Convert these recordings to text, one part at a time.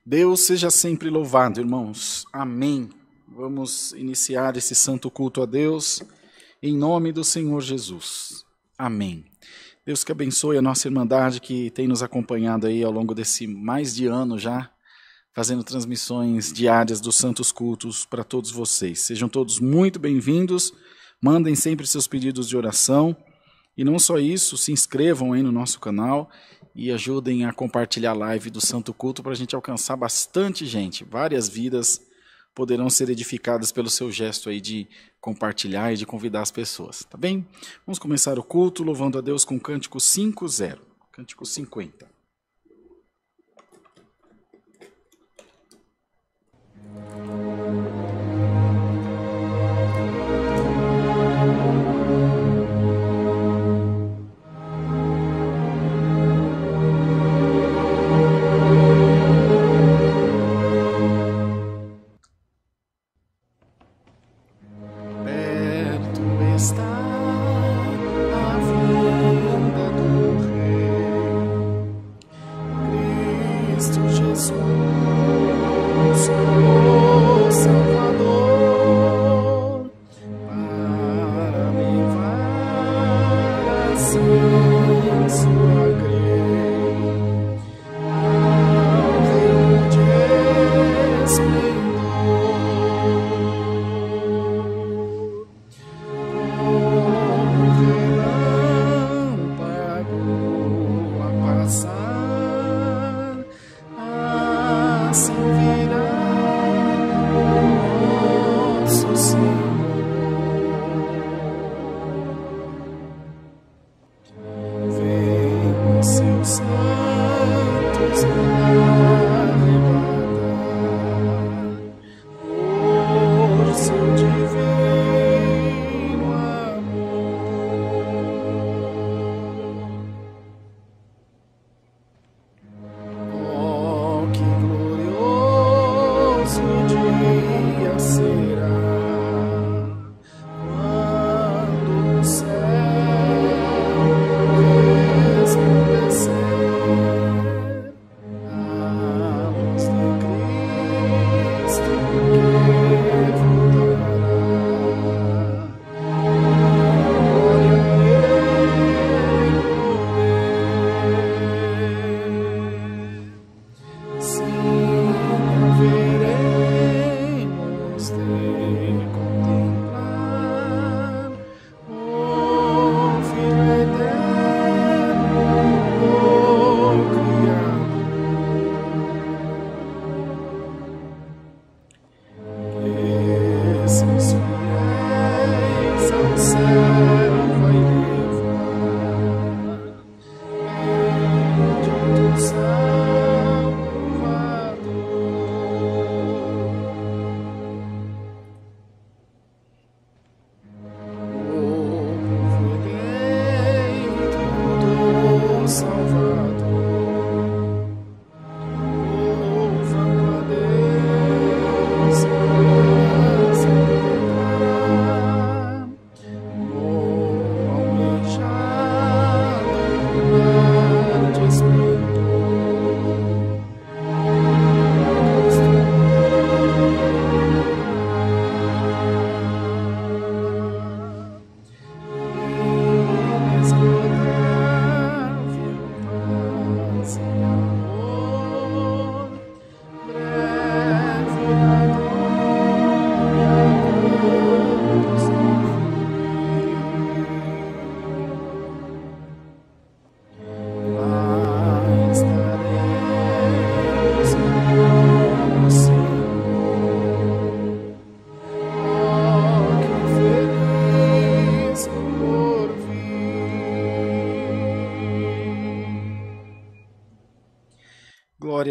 Deus seja sempre louvado, irmãos. Amém. Vamos iniciar esse santo culto a Deus em nome do Senhor Jesus. Amém. Deus que abençoe a nossa irmandade que tem nos acompanhado aí ao longo desse mais de ano já, fazendo transmissões diárias dos santos cultos para todos vocês. Sejam todos muito bem-vindos, mandem sempre seus pedidos de oração e não só isso, se inscrevam aí no nosso canal e ajudem a compartilhar a live do Santo Culto para a gente alcançar bastante gente. Várias vidas poderão ser edificadas pelo seu gesto aí de compartilhar e de convidar as pessoas, tá bem? Vamos começar o culto louvando a Deus com o cântico 50, cântico 50.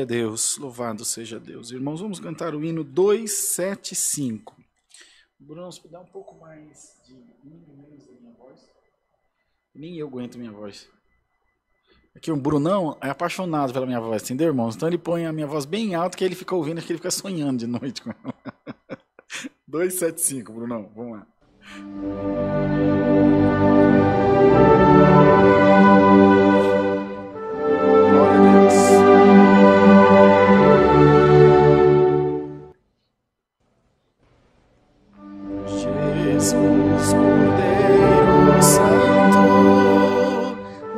a Deus, louvado seja Deus. Irmãos, vamos cantar o hino 275. Bruno, se puder um pouco mais de menos da minha voz. Nem eu aguento minha voz. Aqui o Brunão é apaixonado pela minha voz, entendeu, irmãos? Então ele põe a minha voz bem alta, que ele fica ouvindo, que ele fica sonhando de noite com ela. 275, Brunão, vamos lá. Glória a Deus. Jesus, Cordeiro Santo,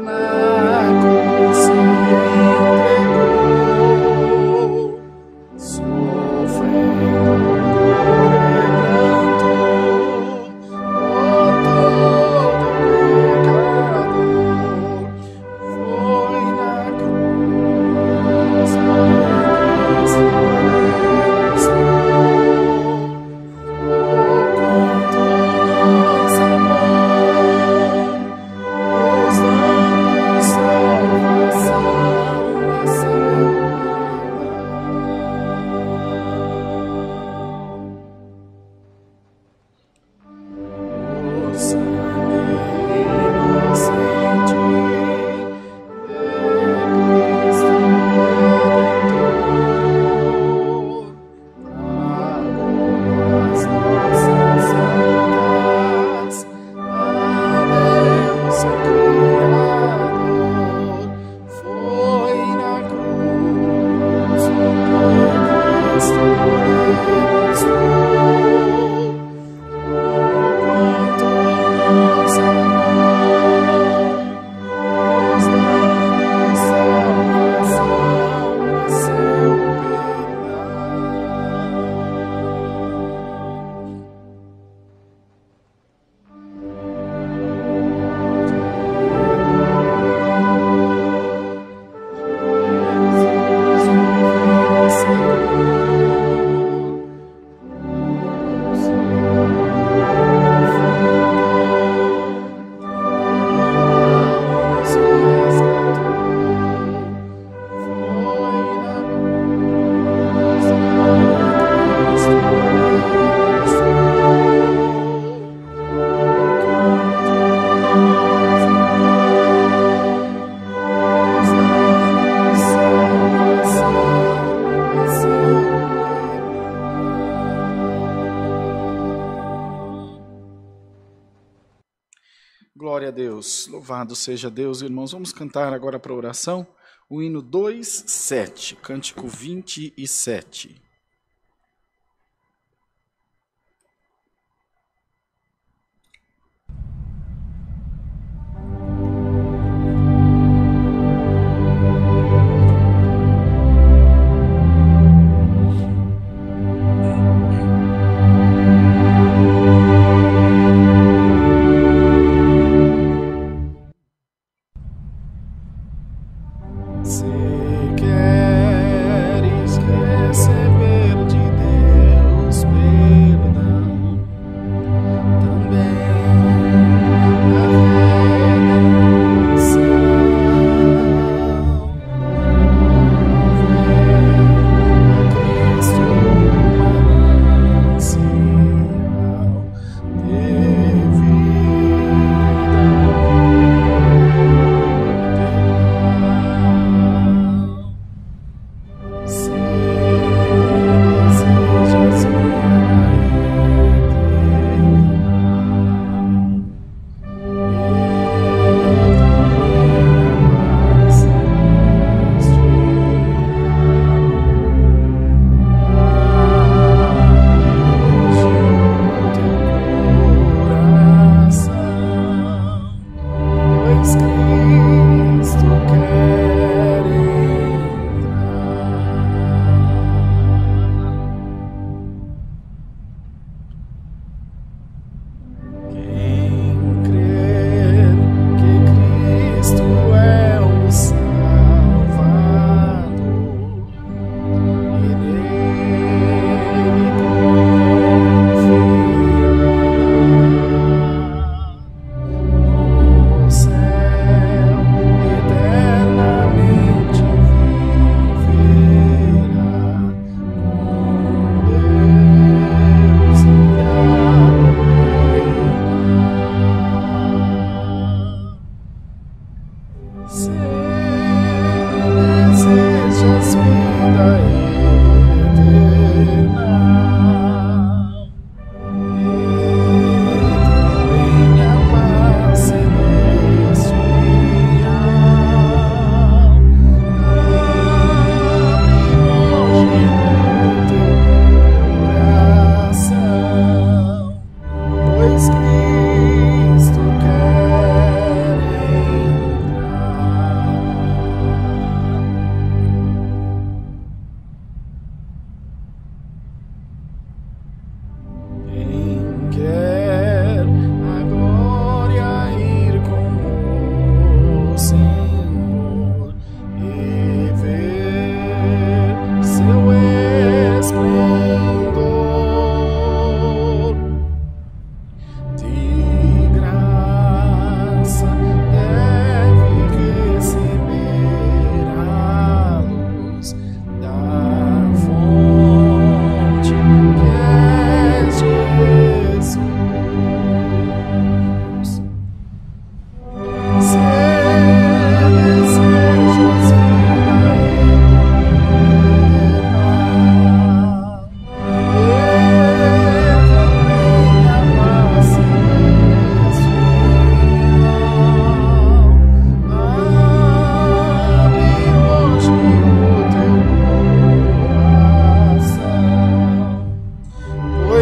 na cruz se entregou, sofrendo dor e pranto, por todo pecador, foi na cruz Glória a Deus, louvado seja Deus, irmãos. Vamos cantar agora para a oração o hino 2:7, cântico 27. Se queres receber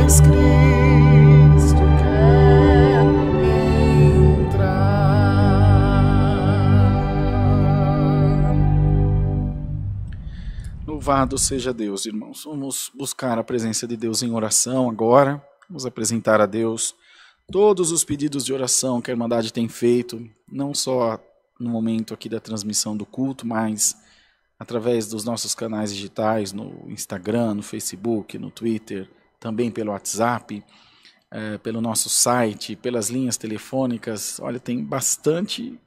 pois Cristo quer entrar. Louvado seja Deus, irmãos. Vamos buscar a presença de Deus em oração agora. Vamos apresentar a Deus todos os pedidos de oração que a Irmandade tem feito, não só no momento aqui da transmissão do culto, mas através dos nossos canais digitais, no Instagram, no Facebook, no Twitter, também pelo WhatsApp, pelo nosso site, pelas linhas telefônicas. Olha, tem bastante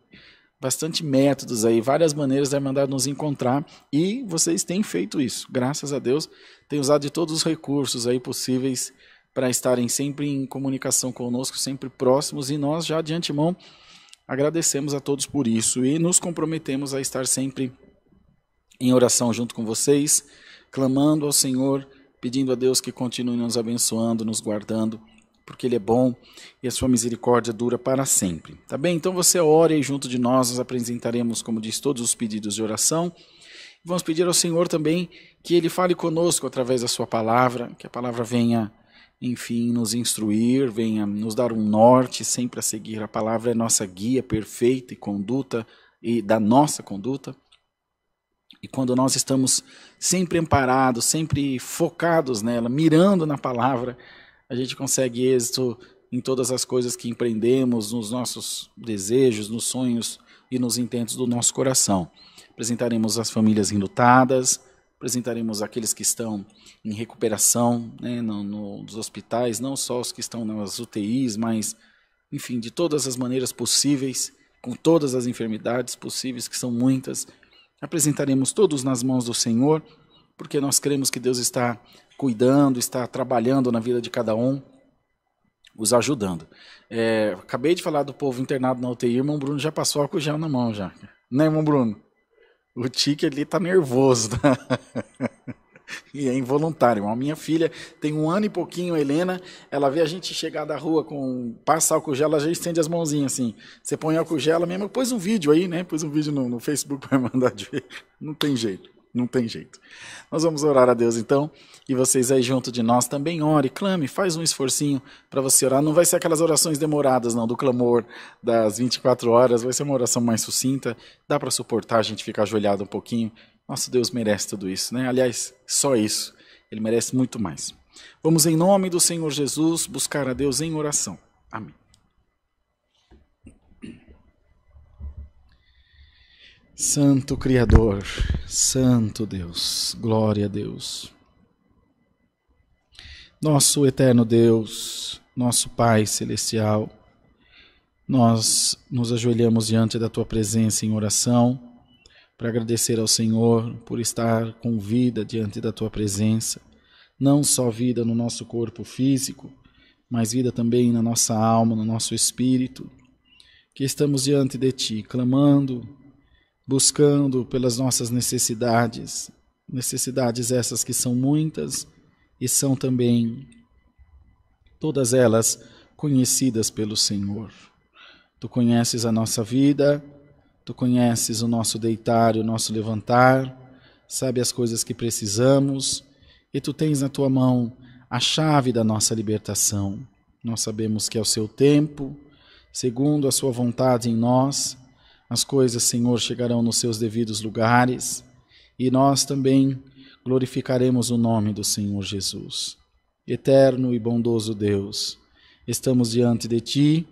métodos aí, várias maneiras da Irmandade nos encontrar, e vocês têm feito isso, graças a Deus, têm usado de todos os recursos aí possíveis para estarem sempre em comunicação conosco, sempre próximos, e nós já de antemão agradecemos a todos por isso e nos comprometemos a estar sempre em oração junto com vocês, clamando ao Senhor, pedindo a Deus que continue nos abençoando, nos guardando, porque Ele é bom e a sua misericórdia dura para sempre. Tá bem? Então você ore aí junto de nós, nós apresentaremos, como diz, todos os pedidos de oração. Vamos pedir ao Senhor também que Ele fale conosco através da sua palavra, que a palavra venha, enfim, nos instruir, venha nos dar um norte sempre a seguir. A palavra é nossa guia perfeita e conduta, e da nossa conduta. E quando nós estamos sempre amparados, sempre focados nela, mirando na palavra, a gente consegue êxito em todas as coisas que empreendemos, nos nossos desejos, nos sonhos e nos intentos do nosso coração. Apresentaremos as famílias enlutadas, apresentaremos aqueles que estão em recuperação, né, nos hospitais, não só os que estão nas UTIs, mas, enfim, de todas as maneiras possíveis, com todas as enfermidades possíveis, que são muitas. Apresentaremos todos nas mãos do Senhor, porque nós cremos que Deus está cuidando, está trabalhando na vida de cada um, os ajudando. Acabei de falar do povo internado na UTI, irmão Bruno já passou álcool gel na mão já. Né, irmão Bruno? O tique ali tá nervoso, tá? E é involuntário. A minha filha tem 1 ano e pouquinho, a Helena, ela vê a gente chegar da rua passa álcool gel, ela já estende as mãozinhas assim. Você põe álcool gel, ela mesmo pôs um vídeo aí, né? Pôs um vídeo no Facebook para mandar de ver. Não tem jeito. Nós vamos orar a Deus então, e vocês aí junto de nós também ore, clame, faz um esforcinho para você orar. Não vai ser aquelas orações demoradas não, do clamor das 24 horas, vai ser uma oração mais sucinta, dá para suportar a gente ficar ajoelhado um pouquinho. Nosso Deus merece tudo isso, né? Aliás, só isso, Ele merece muito mais. Vamos em nome do Senhor Jesus buscar a Deus em oração. Amém. Santo Criador, Santo Deus, glória a Deus. Nosso eterno Deus, nosso Pai Celestial, nós nos ajoelhamos diante da Tua presença em oração, para agradecer ao Senhor por estar com vida diante da Tua presença, não só vida no nosso corpo físico, mas vida também na nossa alma, no nosso espírito, que estamos diante de Ti, clamando, buscando pelas nossas necessidades essas que são muitas e são também todas elas conhecidas pelo Senhor. Tu conheces a nossa vida, Tu conheces o nosso deitar e o nosso levantar, sabe as coisas que precisamos, e Tu tens na Tua mão a chave da nossa libertação. Nós sabemos que ao Seu tempo, segundo a Sua vontade em nós, as coisas, Senhor, chegarão nos seus devidos lugares, e nós também glorificaremos o nome do Senhor Jesus. Eterno e bondoso Deus, estamos diante de Ti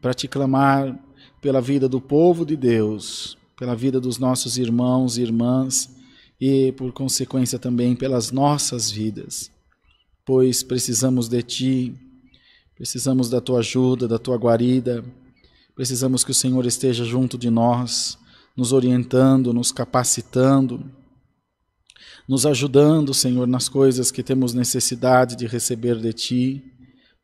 para Te clamar pela vida do povo de Deus, pela vida dos nossos irmãos e irmãs, e por consequência também pelas nossas vidas, pois precisamos de Ti, precisamos da Tua ajuda, da Tua guarida. Precisamos que o Senhor esteja junto de nós, nos orientando, nos capacitando, nos ajudando, Senhor, nas coisas que temos necessidade de receber de Ti,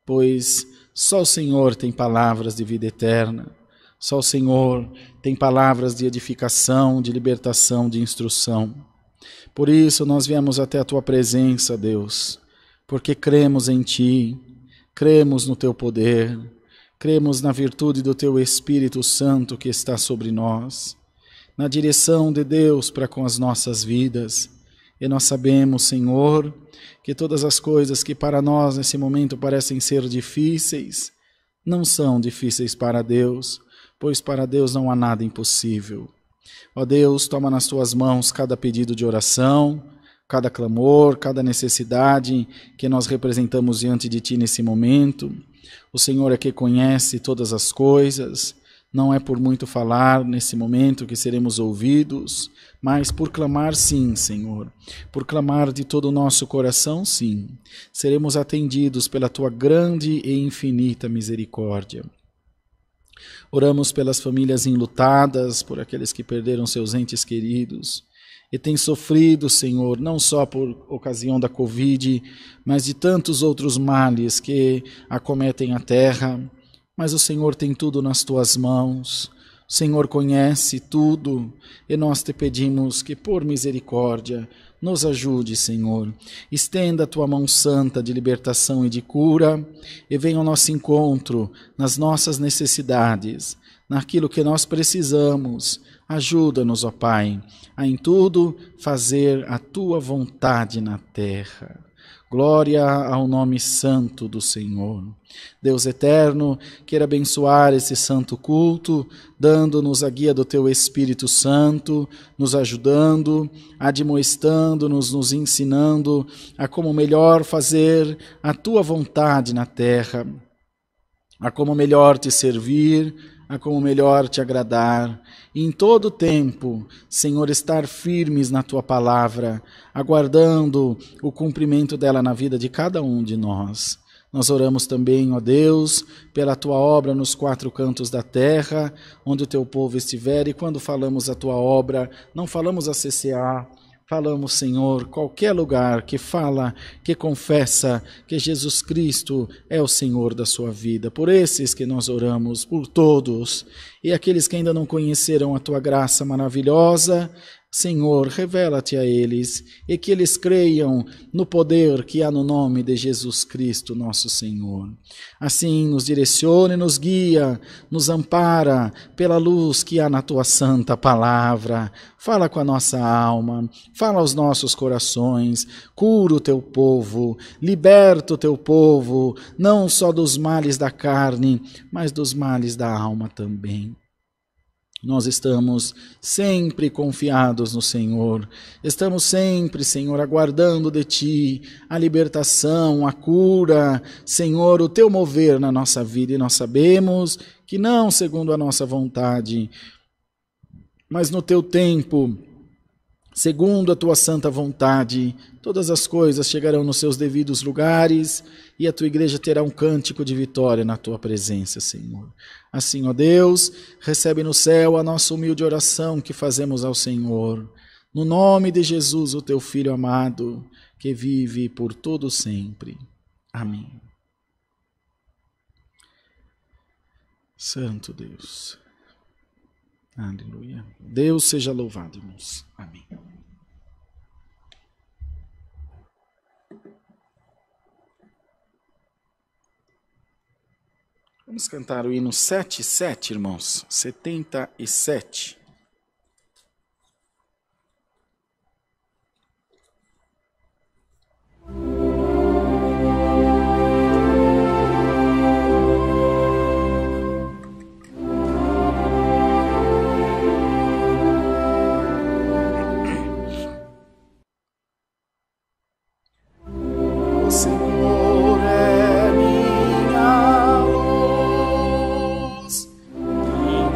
pois só o Senhor tem palavras de vida eterna, só o Senhor tem palavras de edificação, de libertação, de instrução. Por isso nós viemos até a Tua presença, Deus, porque cremos em Ti, cremos no Teu poder, cremos na virtude do Teu Espírito Santo que está sobre nós, na direção de Deus para com as nossas vidas. E nós sabemos, Senhor, que todas as coisas que para nós nesse momento parecem ser difíceis, não são difíceis para Deus, pois para Deus não há nada impossível. Ó Deus, toma nas tuas mãos cada pedido de oração, cada clamor, cada necessidade que nós representamos diante de Ti nesse momento. O Senhor é que conhece todas as coisas, não é por muito falar nesse momento que seremos ouvidos, mas por clamar sim, Senhor, por clamar de todo o nosso coração sim, seremos atendidos pela Tua grande e infinita misericórdia. Oramos pelas famílias enlutadas, por aqueles que perderam seus entes queridos, e têm sofrido, Senhor, não só por ocasião da Covid, mas de tantos outros males que acometem a terra. Mas o Senhor tem tudo nas tuas mãos, o Senhor conhece tudo, e nós te pedimos que, por misericórdia, nos ajude, Senhor. Estenda a tua mão santa de libertação e de cura, e venha ao nosso encontro nas nossas necessidades, naquilo que nós precisamos. Ajuda-nos, ó Pai, a em tudo fazer a tua vontade na terra. Glória ao nome santo do Senhor. Deus eterno, queira abençoar esse santo culto, dando-nos a guia do Teu Espírito Santo, nos ajudando, admoestando-nos, nos ensinando a como melhor fazer a Tua vontade na terra, a como melhor Te servir, a como melhor Te agradar. E em todo tempo, Senhor, estar firmes na Tua palavra, aguardando o cumprimento dela na vida de cada um de nós. Nós oramos também, ó Deus, pela Tua obra nos quatro cantos da terra, onde o Teu povo estiver, e quando falamos a Tua obra, não falamos a CCA, falamos, Senhor, qualquer lugar que fala, que confessa que Jesus Cristo é o Senhor da sua vida. Por esses que nós oramos, por todos, e aqueles que ainda não conheceram a Tua graça maravilhosa, Senhor, revela-te a eles, e que eles creiam no poder que há no nome de Jesus Cristo, nosso Senhor. Assim, nos direcione, nos guia, nos ampara pela luz que há na Tua santa palavra. Fala com a nossa alma, fala aos nossos corações, cura o Teu povo, liberta o Teu povo, não só dos males da carne, mas dos males da alma também. Nós estamos sempre confiados no Senhor, estamos sempre, Senhor, aguardando de Ti a libertação, a cura, Senhor, o Teu mover na nossa vida, e nós sabemos que não segundo a nossa vontade, mas no Teu tempo, segundo a Tua santa vontade, todas as coisas chegarão nos seus devidos lugares e a Tua igreja terá um cântico de vitória na Tua presença, Senhor. Assim, ó Deus, recebe no céu a nossa humilde oração que fazemos ao Senhor. No nome de Jesus, o Teu Filho amado, que vive por todo sempre. Amém. Santo Deus. Aleluia. Deus seja louvado, irmãos. Amém. Vamos cantar o hino 77, irmãos. 77.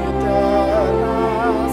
Eterna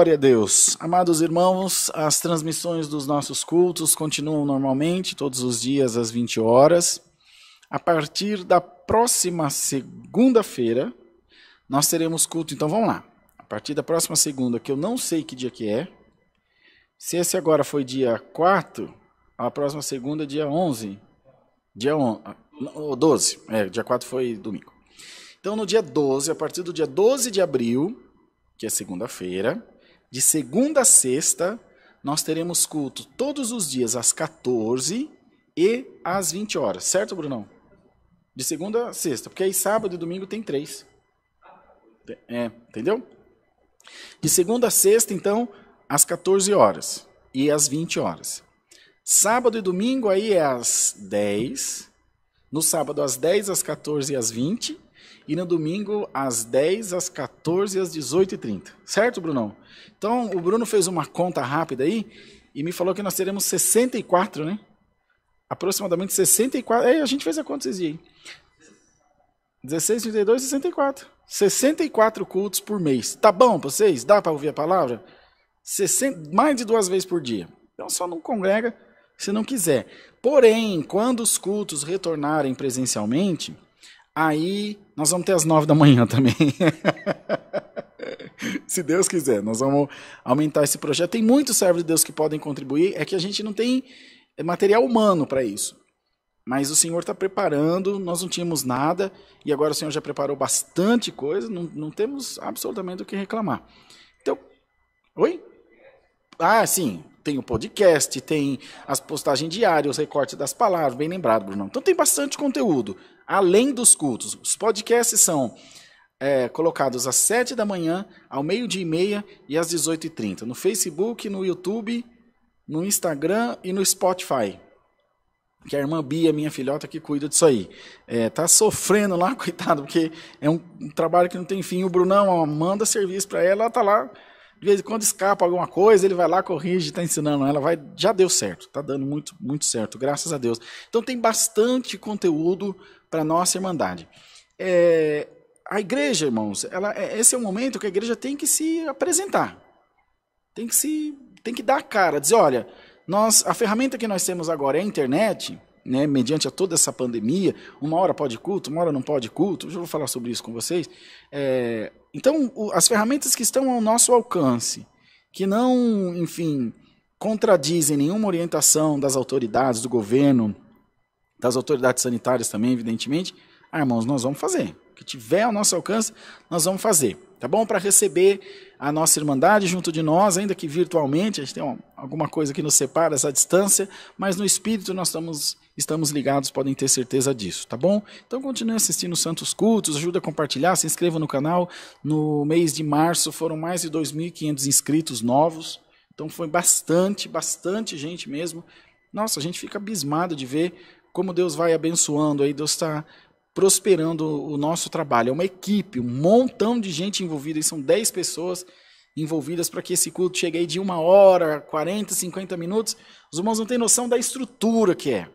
Glória a Deus. Amados irmãos, as transmissões dos nossos cultos continuam normalmente, todos os dias às 20 horas. A partir da próxima segunda-feira, nós teremos culto. Então vamos lá. A partir da próxima segunda, que eu não sei que dia que é. Se esse agora foi dia 4, a próxima segunda é dia 11. Dia 12. Dia 4 foi domingo. Então no dia 12, a partir do dia 12 de abril, que é segunda-feira, de segunda a sexta, nós teremos culto todos os dias às 14 e às 20 horas. Certo, Brunão? De segunda a sexta, porque aí sábado e domingo tem 3. Entendeu? De segunda a sexta, então, às 14 horas e às 20 horas. Sábado e domingo aí é às 10. No sábado às 10, às 14 e às 20. E no domingo, às 10, às 14 e às 18h30. Certo, Brunão? Então, o Bruno fez uma conta rápida aí e me falou que nós teremos 64, né? Aproximadamente 64. A gente fez a conta esses dias aí. 16, 32, 64. 64 cultos por mês. Tá bom para vocês? Dá para ouvir a palavra? Mais de 2 vezes por dia. Então, só não congrega se não quiser. Porém, quando os cultos retornarem presencialmente... Aí nós vamos ter às 9 da manhã também. Se Deus quiser, nós vamos aumentar esse projeto. Tem muitos servos de Deus que podem contribuir, é que a gente não tem material humano para isso. Mas o Senhor está preparando, nós não tínhamos nada, e agora o Senhor já preparou bastante coisa, não temos absolutamente o que reclamar. Então, oi? Sim, tem o podcast, tem as postagens diárias, os recortes das palavras, bem lembrado, Bruno. Então tem bastante conteúdo. Além dos cultos, os podcasts são colocados às 7 da manhã, ao 12h30 e às 18h30. No Facebook, no YouTube, no Instagram e no Spotify. Que a irmã Bia, minha filhota, que cuida disso aí. Tá sofrendo lá, coitado, porque é um trabalho que não tem fim. O Brunão manda serviço para ela, ela tá lá, de vez em quando escapa alguma coisa, ele vai lá, corrige, está ensinando ela, já deu certo, está dando muito, muito certo, graças a Deus. Então tem bastante conteúdo para a nossa Irmandade. A igreja, irmãos, esse é o momento que a igreja tem que se apresentar. Tem que dar a cara, dizer, olha, a ferramenta que nós temos agora é a internet, né, mediante a toda essa pandemia, uma hora pode culto, uma hora não pode culto, eu já vou falar sobre isso com vocês. Então, as ferramentas que estão ao nosso alcance, que não, enfim, contradizem nenhuma orientação das autoridades, do governo, das autoridades sanitárias também, evidentemente, irmãos, nós vamos fazer. O que tiver ao nosso alcance, nós vamos fazer. Tá bom? Para receber a nossa Irmandade junto de nós, ainda que virtualmente, a gente tem alguma coisa que nos separa essa distância, mas no Espírito nós estamos ligados, podem ter certeza disso, tá bom? Então continue assistindo os Santos Cultos, ajuda a compartilhar, se inscreva no canal. No mês de março foram mais de 2.500 inscritos novos, então foi bastante gente mesmo. Nossa, a gente fica abismado de ver como Deus vai abençoando, aí Deus está prosperando o nosso trabalho. É uma equipe, um montão de gente envolvida, e são 10 pessoas envolvidas para que esse culto chegue aí de 1 hora, 40, 50 minutos. Os irmãos não têm noção da estrutura que é,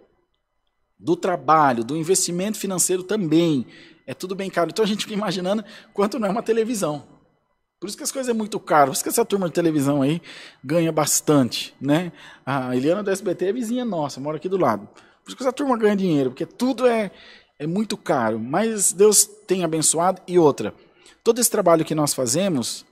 do trabalho, do investimento financeiro também. É tudo bem caro. Então a gente fica imaginando quanto não é uma televisão. Por isso que as coisas é muito caro. Por isso que essa turma de televisão aí ganha bastante, né? A Eliana do SBT é vizinha nossa, mora aqui do lado. Por isso que essa turma ganha dinheiro, porque tudo é muito caro, mas Deus tem abençoado. E outra, todo esse trabalho que nós fazemos,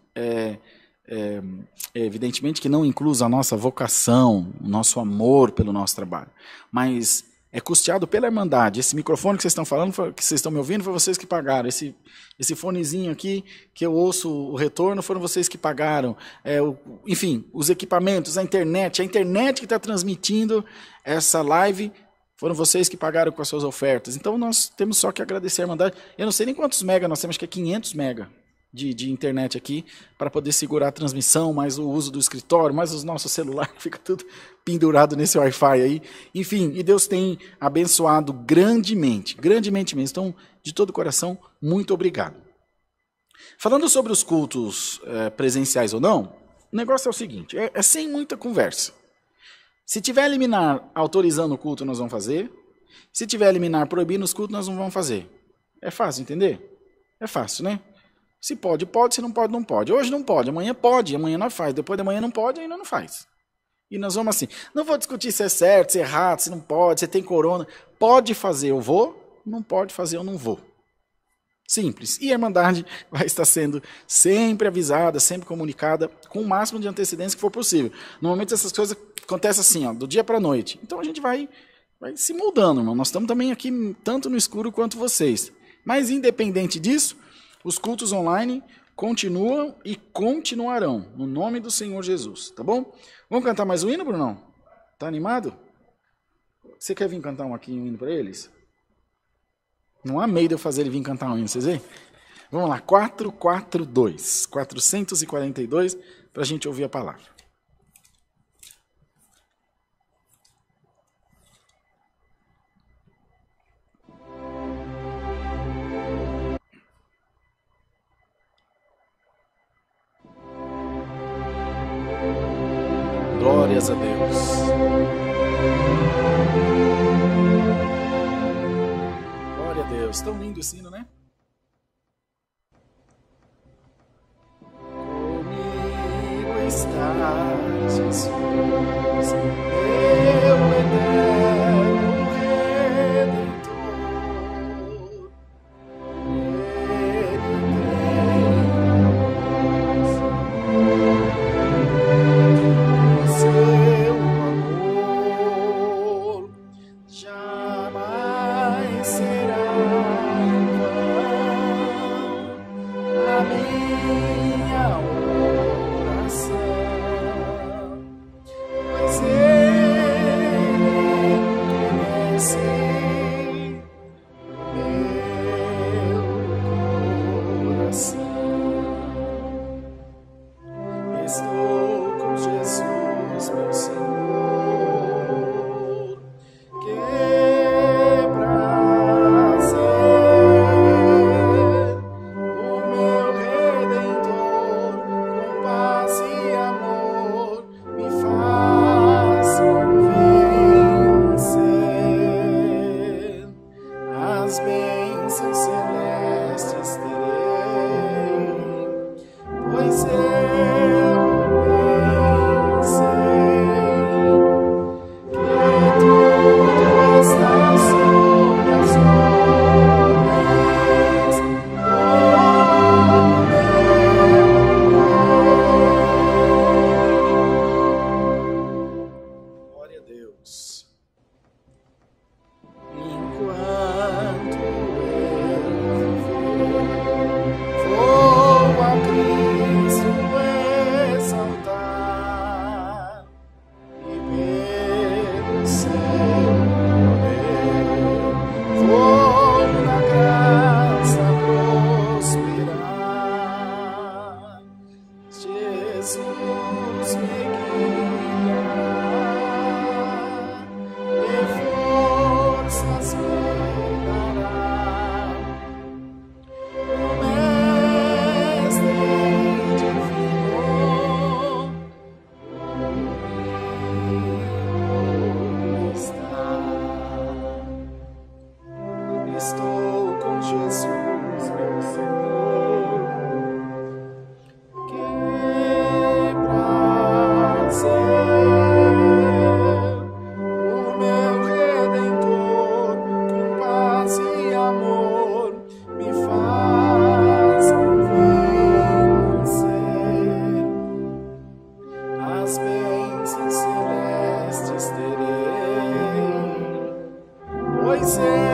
evidentemente que não inclui a nossa vocação, o nosso amor pelo nosso trabalho, mas é custeado pela Irmandade. Esse microfone que vocês estão falando, que vocês estão me ouvindo, foi vocês que pagaram. Esse fonezinho aqui, que eu ouço o retorno, foram vocês que pagaram. Enfim, os equipamentos, a internet que está transmitindo essa live, foram vocês que pagaram com as suas ofertas. Então nós temos só que agradecer a Irmandade. Eu não sei nem quantos mega nós temos, acho que é 500 mega de internet aqui, para poder segurar a transmissão, mais o uso do escritório, mais os nossos celulares, que fica tudo pendurado nesse Wi-Fi aí. Enfim, e Deus tem abençoado grandemente mesmo. Então, de todo o coração, muito obrigado. Falando sobre os cultos presenciais ou não, o negócio é o seguinte, é sem muita conversa. Se tiver liminar autorizando o culto, nós vamos fazer. Se tiver liminar proibindo os cultos, nós não vamos fazer. É fácil entender? É fácil, né? Se pode, pode. Se não pode, não pode. Hoje não pode, amanhã pode, amanhã nós faz. Depois de amanhã não pode, ainda não faz. E nós vamos assim. Não vou discutir se é certo, se é errado, se não pode, se tem corona. Pode fazer, eu vou. Não pode fazer, eu não vou. Simples. E a Irmandade vai estar sendo sempre avisada, sempre comunicada, com o máximo de antecedência que for possível. Normalmente essas coisas acontecem assim, ó, do dia para a noite. Então a gente vai se moldando, irmão. Nós estamos também aqui tanto no escuro quanto vocês. Mas independente disso, os cultos online continuam e continuarão, no nome do Senhor Jesus, tá bom? Vamos cantar mais um hino, Brunão? Tá animado? Você quer vir cantar um hino para eles? Não há meio de eu fazer ele vir cantar um hino, vocês veem? Vamos lá, 442, 442, para a gente ouvir a palavra. Glórias a Deus. Glória a Deus. Tão lindo esse hino, né? Comigo está Jesus, meu eterno Redentor. Seu amor jamais será em vão. A minha oração, pois Ele conhece meu coração. Estou com Jesus, meu Senhor, que prazer, o meu Redentor, com paz e amor, me faz vencer. As bênçãos celestes terei, pois eu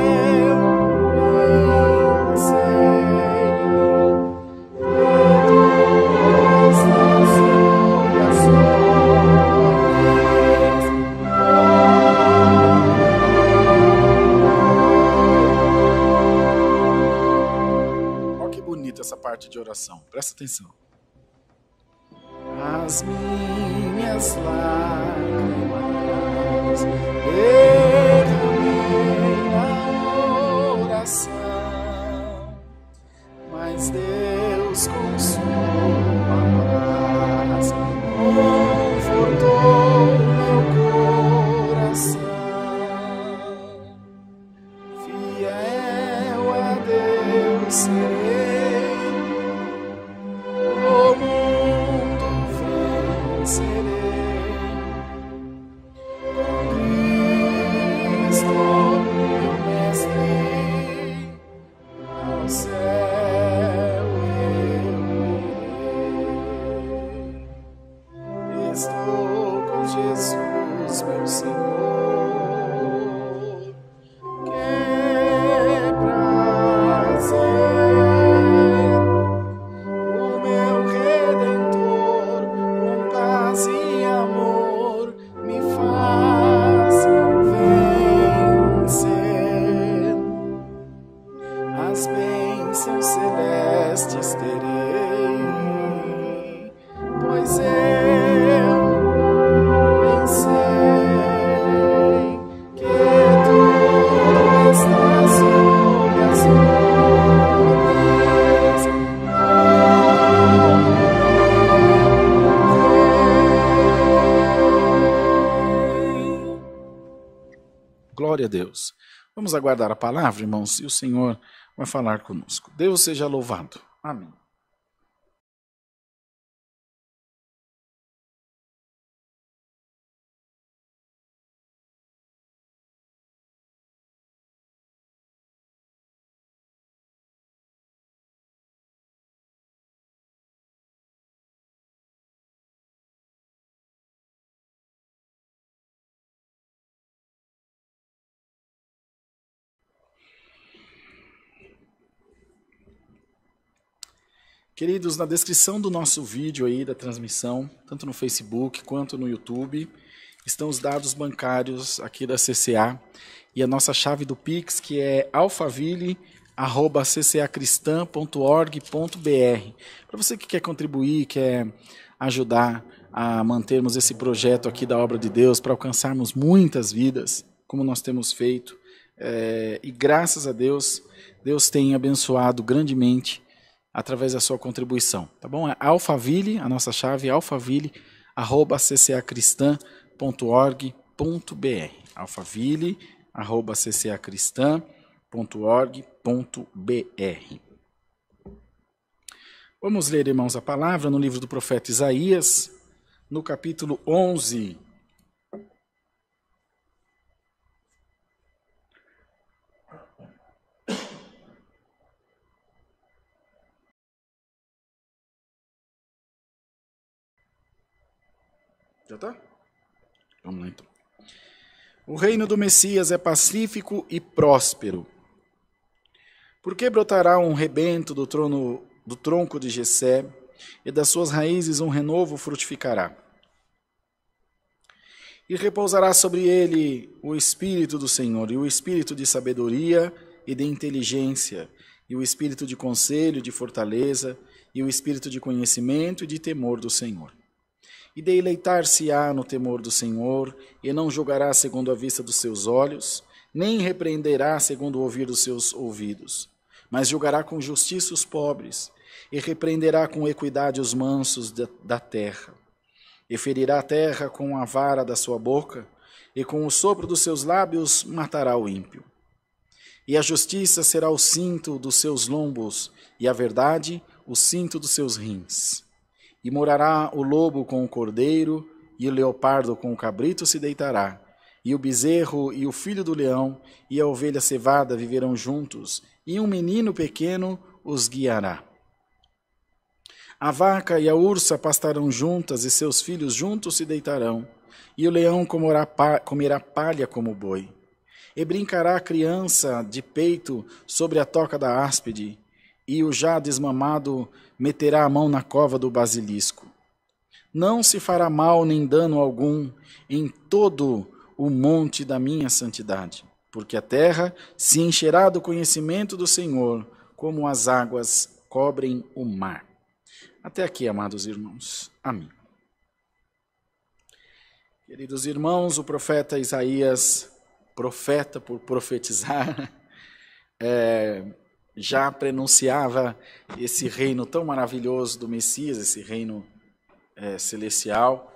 de oração. Presta atenção. As minhas lágrimas derramei na oração, mas Deus com sua paz confortou meu coração. Fiel a Deus serei, Jesus, meu Senhor. Glória a Deus. Vamos aguardar a palavra, irmãos, e o Senhor vai falar conosco. Deus seja louvado. Amém. Queridos, na descrição do nosso vídeo aí, da transmissão, tanto no Facebook quanto no YouTube, estão os dados bancários aqui da CCA e a nossa chave do Pix, que é alfaville@ccacristã.org.br. Para você que quer contribuir, quer ajudar a mantermos esse projeto aqui da obra de Deus, para alcançarmos muitas vidas, como nós temos feito, e graças a Deus, Deus tem abençoado grandemente através da sua contribuição, tá bom? É Alphaville, a nossa chave é alphaville@ccacristã.org.br. alphaville@ccacristã.org.br. Vamos ler, irmãos, a palavra no livro do profeta Isaías, no capítulo 11. Já tá? Vamos lá então. O reino do Messias é pacífico e próspero. Porque brotará um rebento do tronco de Jessé, e das suas raízes um renovo frutificará. E repousará sobre ele o Espírito do Senhor, e o Espírito de sabedoria e de inteligência, e o Espírito de conselho e de fortaleza, e o Espírito de conhecimento e de temor do Senhor. E deleitar-se-á no temor do Senhor, e não julgará segundo a vista dos seus olhos, nem repreenderá segundo o ouvir dos seus ouvidos, mas julgará com justiça os pobres, e repreenderá com equidade os mansos da terra. E ferirá a terra com a vara da sua boca, e com o sopro dos seus lábios matará o ímpio. E a justiça será o cinto dos seus lombos, e a verdade o cinto dos seus rins. E morará o lobo com o cordeiro, e o leopardo com o cabrito se deitará, e o bezerro e o filho do leão e a ovelha cevada viverão juntos, e um menino pequeno os guiará. A vaca e a ursa pastarão juntas, e seus filhos juntos se deitarão, e o leão comerá palha como boi. E brincará a criança de peito sobre a toca da áspide, e o já desmamado meterá a mão na cova do basilisco. Não se fará mal nem dano algum em todo o monte da minha santidade, porque a terra se encherá do conhecimento do Senhor, como as águas cobrem o mar. Até aqui, amados irmãos. Amém. Queridos irmãos, o profeta Isaías, profeta por profetizar, já prenunciava esse reino tão maravilhoso do Messias, esse reino celestial,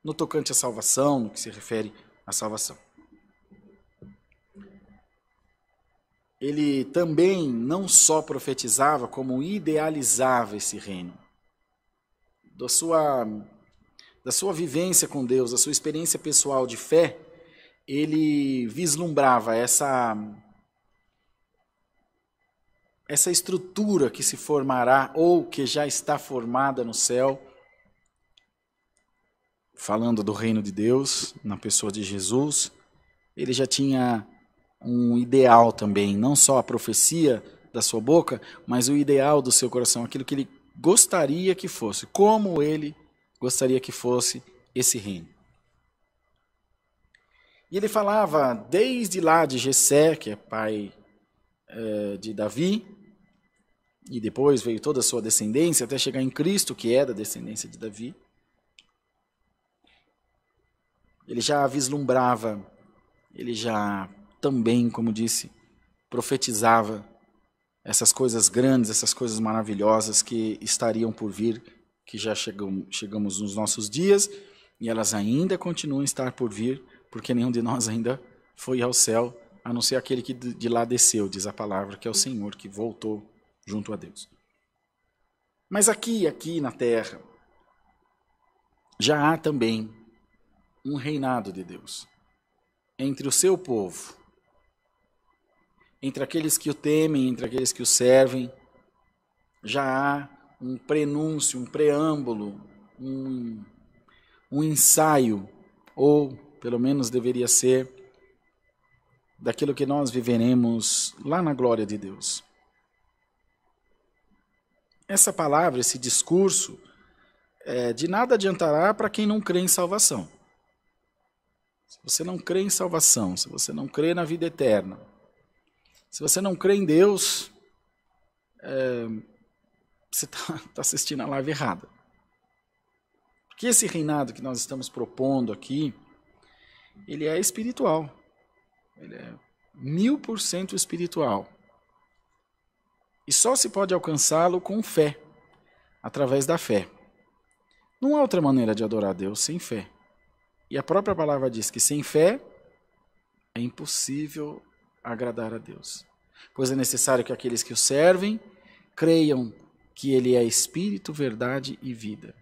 no tocante à salvação, no que se refere à salvação. Ele também não só profetizava, como idealizava esse reino. Da sua vivência com Deus, da sua experiência pessoal de fé, ele vislumbrava essa estrutura que se formará ou que já está formada no céu, falando do reino de Deus, na pessoa de Jesus. Ele já tinha um ideal também, não só a profecia da sua boca, mas o ideal do seu coração, aquilo que ele gostaria que fosse, como ele gostaria que fosse esse reino. E ele falava desde lá de Jessé, que é pai de Davi, e depois veio toda a sua descendência, até chegar em Cristo, que é da descendência de Davi. Ele já vislumbrava, ele já também, como disse, profetizava essas coisas grandes, essas coisas maravilhosas que estariam por vir, que já chegamos nos nossos dias, e elas ainda continuam a estar por vir, porque nenhum de nós ainda foi ao céu, a não ser aquele que de lá desceu, diz a palavra, que é o Senhor, que voltou junto a Deus. Mas aqui na terra, já há também um reinado de Deus entre o seu povo, entre aqueles que o temem, entre aqueles que o servem. Já há um prenúncio, um preâmbulo, um ensaio, ou pelo menos deveria ser, daquilo que nós viveremos lá na glória de Deus. Essa palavra, esse discurso, de nada adiantará para quem não crê em salvação. Se você não crê em salvação, se você não crê na vida eterna, se você não crê em Deus, você está assistindo a live errada. Porque esse reinado que nós estamos propondo aqui, ele é espiritual. Ele é 1000% espiritual. E só se pode alcançá-lo com fé, através da fé. Não há outra maneira de adorar a Deus sem fé. E a própria palavra diz que sem fé é impossível agradar a Deus. Pois é necessário que aqueles que o servem creiam que Ele é Espírito, verdade e vida.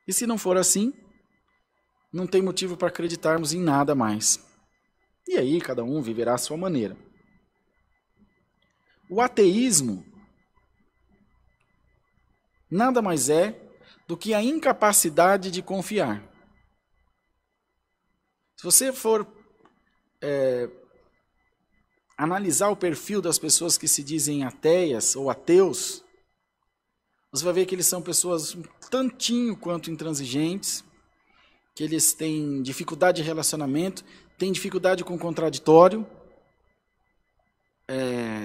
E se não for assim, não tem motivo para acreditarmos em nada mais. E aí cada um viverá à sua maneira. O ateísmo nada mais é do que a incapacidade de confiar. Se você for analisar o perfil das pessoas que se dizem ateias ou ateus, você vai ver que eles são pessoas um tantinho quanto intransigentes, que eles têm dificuldade de relacionamento, têm dificuldade com o contraditório,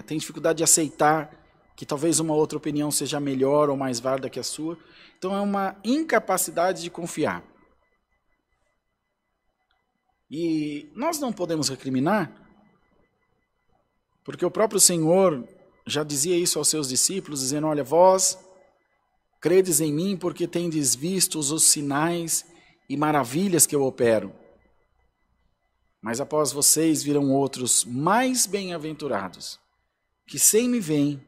têm dificuldade de aceitar que talvez uma outra opinião seja melhor ou mais válida que a sua. Então é uma incapacidade de confiar. E nós não podemos recriminar, porque o próprio Senhor já dizia isso aos seus discípulos, dizendo: olha, vós credes em mim porque tendes visto os sinais e maravilhas que eu opero. Mas após vocês virão outros mais bem-aventurados, que sem me verem,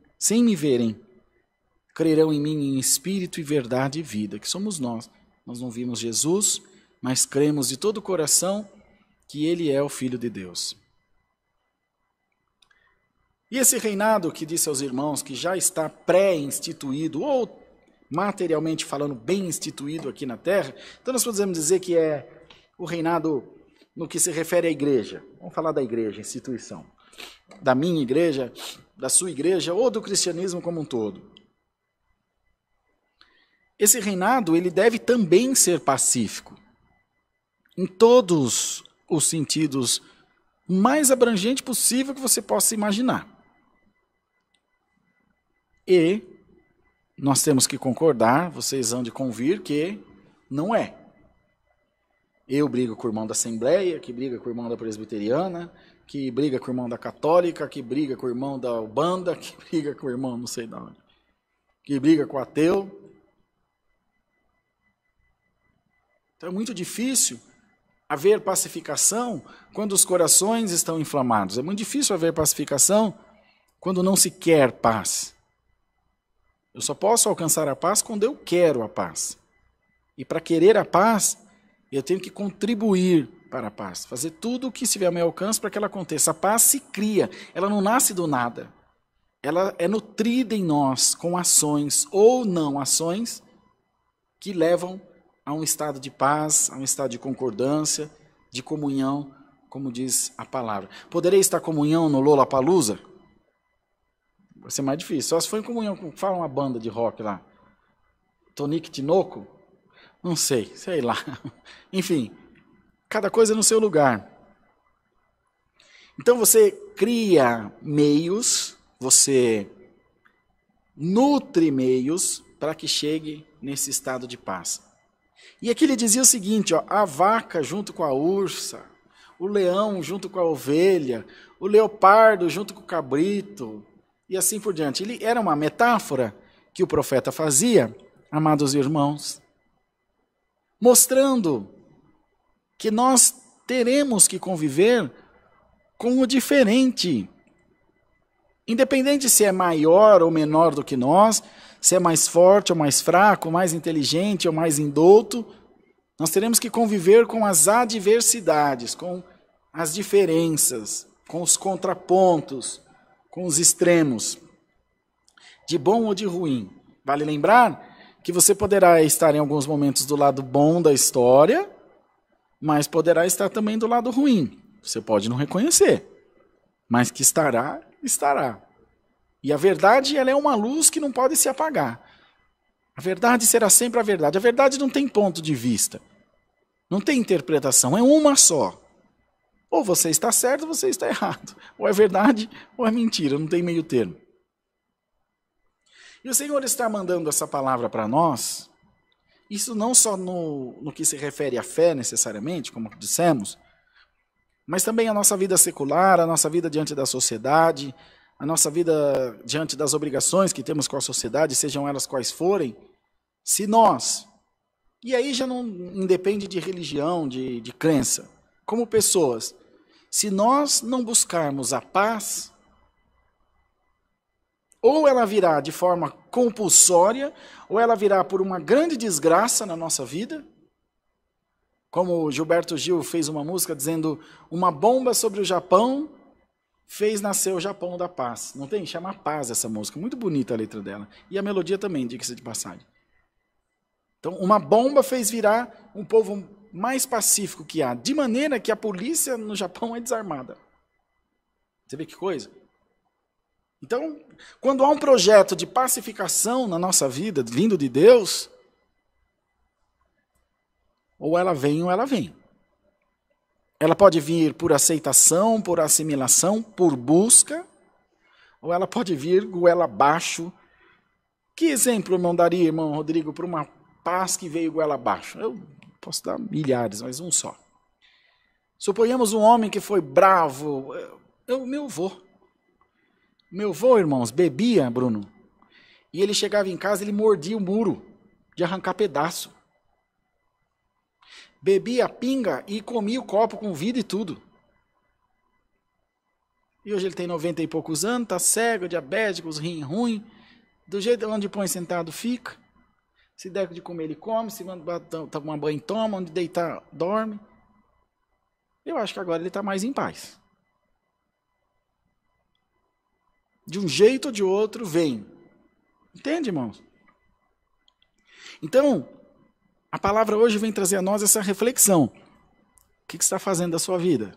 crerão em mim em espírito e verdade e vida, que somos nós. Nós não vimos Jesus, mas cremos de todo o coração que Ele é o Filho de Deus. E esse reinado que disse aos irmãos que já está pré-instituído, ou materialmente falando, bem instituído aqui na terra, então nós podemos dizer que é o reinado no que se refere à igreja. Vamos falar da igreja, instituição. Da minha igreja, da sua igreja, ou do cristianismo como um todo. Esse reinado, ele deve também ser pacífico, em todos os sentidos mais abrangente possível que você possa imaginar. E nós temos que concordar, vocês hão de convir que não é. Eu brigo com o irmão da Assembleia, que briga com o irmão da Presbiteriana, que briga com o irmão da Católica, que briga com o irmão da Ubanda, que briga com o irmão não sei de onde, que briga com o ateu. Então é muito difícil haver pacificação quando os corações estão inflamados. É muito difícil haver pacificação quando não se quer paz. Eu só posso alcançar a paz quando eu quero a paz. E para querer a paz, eu tenho que contribuir para a paz, fazer tudo o que estiver ao meu alcance para que ela aconteça. A paz se cria, ela não nasce do nada. Ela é nutrida em nós com ações ou não ações que levam a um estado de paz, a um estado de concordância, de comunhão, como diz a palavra. Poderei estar em comunhão no Lollapalooza? Vai ser mais difícil. Só se for em comunhão com, fala uma banda de rock lá. Tonique Tinoco? Não sei lá. Enfim, cada coisa no seu lugar. Então você cria meios, você nutre meios para que chegue nesse estado de paz. E aqui ele dizia o seguinte, ó, a vaca junto com a ursa, o leão junto com a ovelha, o leopardo junto com o cabrito, e assim por diante. Ele era uma metáfora que o profeta fazia, amados irmãos, mostrando que nós teremos que conviver com o diferente. Independente se é maior ou menor do que nós, se é mais forte ou mais fraco, mais inteligente ou mais indouto, nós teremos que conviver com as adversidades, com as diferenças, com os contrapontos, com os extremos, de bom ou de ruim. Vale lembrar que você poderá estar em alguns momentos do lado bom da história, mas poderá estar também do lado ruim. Você pode não reconhecer, mas que estará, estará. E a verdade, ela é uma luz que não pode se apagar. A verdade será sempre a verdade. A verdade não tem ponto de vista. Não tem interpretação, é uma só. Ou você está certo, ou você está errado. Ou é verdade, ou é mentira, não tem meio termo. E o Senhor está mandando essa palavra para nós, isso não só no que se refere à fé necessariamente, como dissemos, mas também a nossa vida secular, a nossa vida diante da sociedade, a nossa vida diante das obrigações que temos com a sociedade, sejam elas quais forem, se nós, e aí já não independe de religião, de crença, como pessoas, se nós não buscarmos a paz, ou ela virá de forma compulsória, ou ela virá por uma grande desgraça na nossa vida, como Gilberto Gil fez uma música dizendo, uma bomba sobre o Japão fez nascer o Japão da paz. Não tem? Chama Paz essa música. Muito bonita a letra dela. E a melodia também, diga-se de passagem. Então, uma bomba fez virar um povo mais pacífico que há, de maneira que a polícia no Japão é desarmada. Você vê que coisa? Então, quando há um projeto de pacificação na nossa vida, vindo de Deus, ou ela vem ou ela vem. Ela pode vir por aceitação, por assimilação, por busca, ou ela pode vir goela abaixo. Que exemplo eu não daria, irmão Rodrigo, para uma paz que veio goela abaixo? Eu posso dar milhares, mas um só. Suponhamos um homem que foi bravo. Meu avô, irmãos, bebia, Bruno, e ele chegava em casa e ele mordia o muro de arrancar pedaço. Bebia pinga e comia o copo com vidro e tudo. E hoje ele tem 90 e poucos anos, está cego, diabético, os rins ruins. Do jeito onde põe sentado fica. Se der de comer ele come, se tomar banho toma, onde deitar dorme. Eu acho que agora ele está mais em paz. De um jeito ou de outro vem. Entende, irmãos? Então, a palavra hoje vem trazer a nós essa reflexão. O que você está fazendo da sua vida?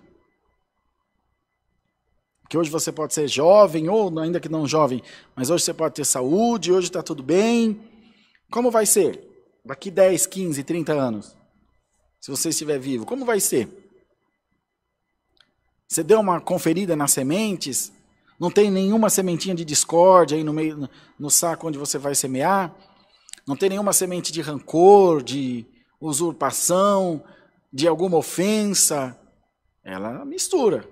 Que hoje você pode ser jovem, ou ainda que não jovem, mas hoje você pode ter saúde, hoje está tudo bem. Como vai ser? Daqui 10, 15, 30 anos? Se você estiver vivo, como vai ser? Você deu uma conferida nas sementes? Não tem nenhuma sementinha de discórdia aí no meio, no saco onde você vai semear? Não tem nenhuma semente de rancor, de usurpação, de alguma ofensa. Ela mistura.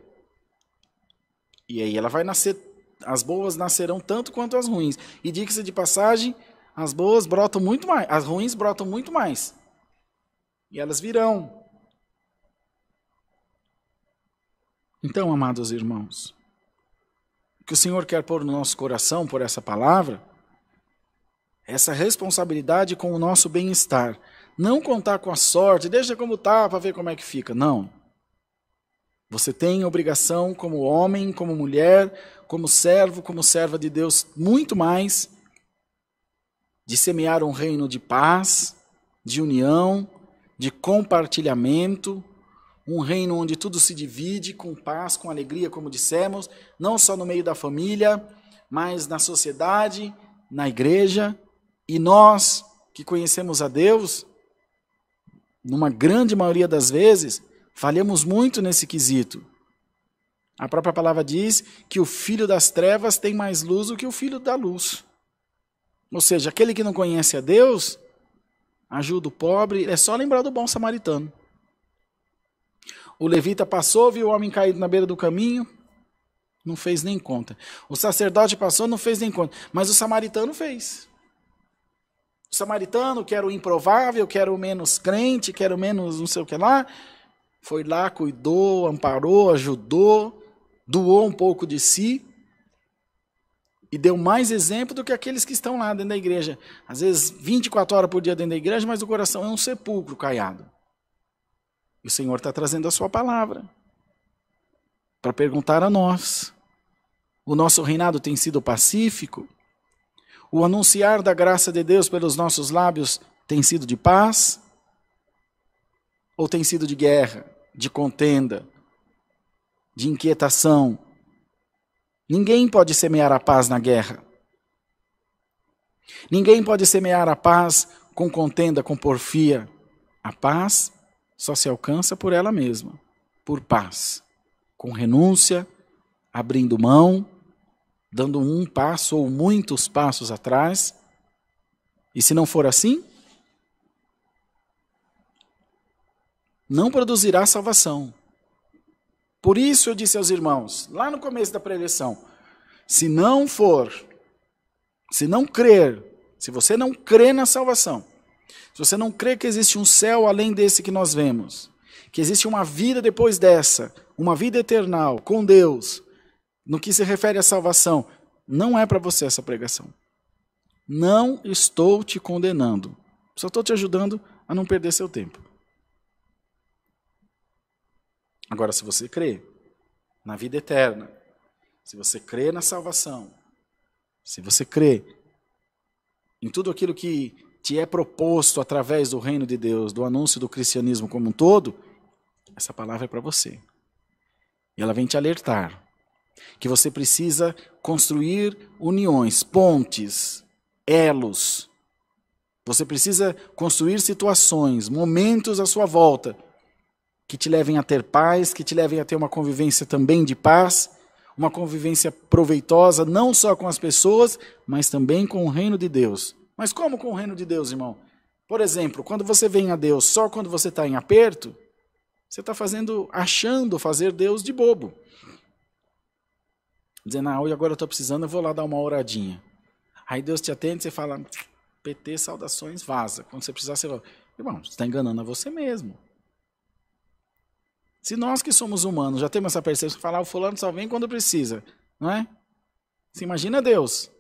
E aí ela vai nascer, as boas nascerão tanto quanto as ruins. E diga-se de passagem, as boas brotam muito mais, as ruins brotam muito mais. E elas virão. Então, amados irmãos, o que o Senhor quer pôr no nosso coração por essa palavra, essa responsabilidade com o nosso bem-estar. Não contar com a sorte, deixa como está para ver como é que fica. Não. Você tem obrigação como homem, como mulher, como servo, como serva de Deus, muito mais de semear um reino de paz, de união, de compartilhamento, um reino onde tudo se divide com paz, com alegria, como dissemos, não só no meio da família, mas na sociedade, na igreja. E nós que conhecemos a Deus, numa grande maioria das vezes, falhamos muito nesse quesito. A própria palavra diz que o filho das trevas tem mais luz do que o filho da luz. Ou seja, aquele que não conhece a Deus, ajuda o pobre, é só lembrar do bom samaritano. O levita passou, viu o homem caído na beira do caminho, não fez nem conta. O sacerdote passou, não fez nem conta. Mas o samaritano fez. O samaritano, que era o improvável, que era o menos crente, que era o menos não sei o que lá, foi lá, cuidou, amparou, ajudou, doou um pouco de si e deu mais exemplo do que aqueles que estão lá dentro da igreja. Às vezes 24 horas por dia dentro da igreja, mas o coração é um sepulcro caiado. E o Senhor está trazendo a sua palavra para perguntar a nós: o nosso reinado tem sido pacífico? O anunciar da graça de Deus pelos nossos lábios tem sido de paz? Ou tem sido de guerra, de contenda, de inquietação? Ninguém pode semear a paz na guerra. Ninguém pode semear a paz com contenda, com porfia. A paz só se alcança por ela mesma, por paz, com renúncia, abrindo mão, dando um passo ou muitos passos atrás. E se não for assim, não produzirá salvação. Por isso eu disse aos irmãos, lá no começo da preleção, se não for, se não crer, se você não crê na salvação, se você não crê que existe um céu além desse que nós vemos, que existe uma vida depois dessa, uma vida eternal com Deus, no que se refere à salvação, não é para você essa pregação. Não estou te condenando, só estou te ajudando a não perder seu tempo. Agora, se você crê na vida eterna, se você crê na salvação, se você crê em tudo aquilo que te é proposto através do reino de Deus, do anúncio do cristianismo como um todo, essa palavra é para você. E ela vem te alertar que você precisa construir uniões, pontes, elos. Você precisa construir situações, momentos à sua volta, que te levem a ter paz, que te levem a ter uma convivência também de paz, uma convivência proveitosa, não só com as pessoas, mas também com o reino de Deus. Mas como com o reino de Deus, irmão? Por exemplo, quando você vem a Deus só quando você está em aperto, você está achando fazer Deus de bobo. Dizendo, hoje agora eu estou precisando, eu vou lá dar uma oradinha. Aí Deus te atende e você fala, PT, saudações, vaza. Quando você precisar, você fala, irmão, você está enganando a você mesmo. Se nós que somos humanos já temos essa percepção de falar, o fulano só vem quando precisa, não é? Você imagina Deus,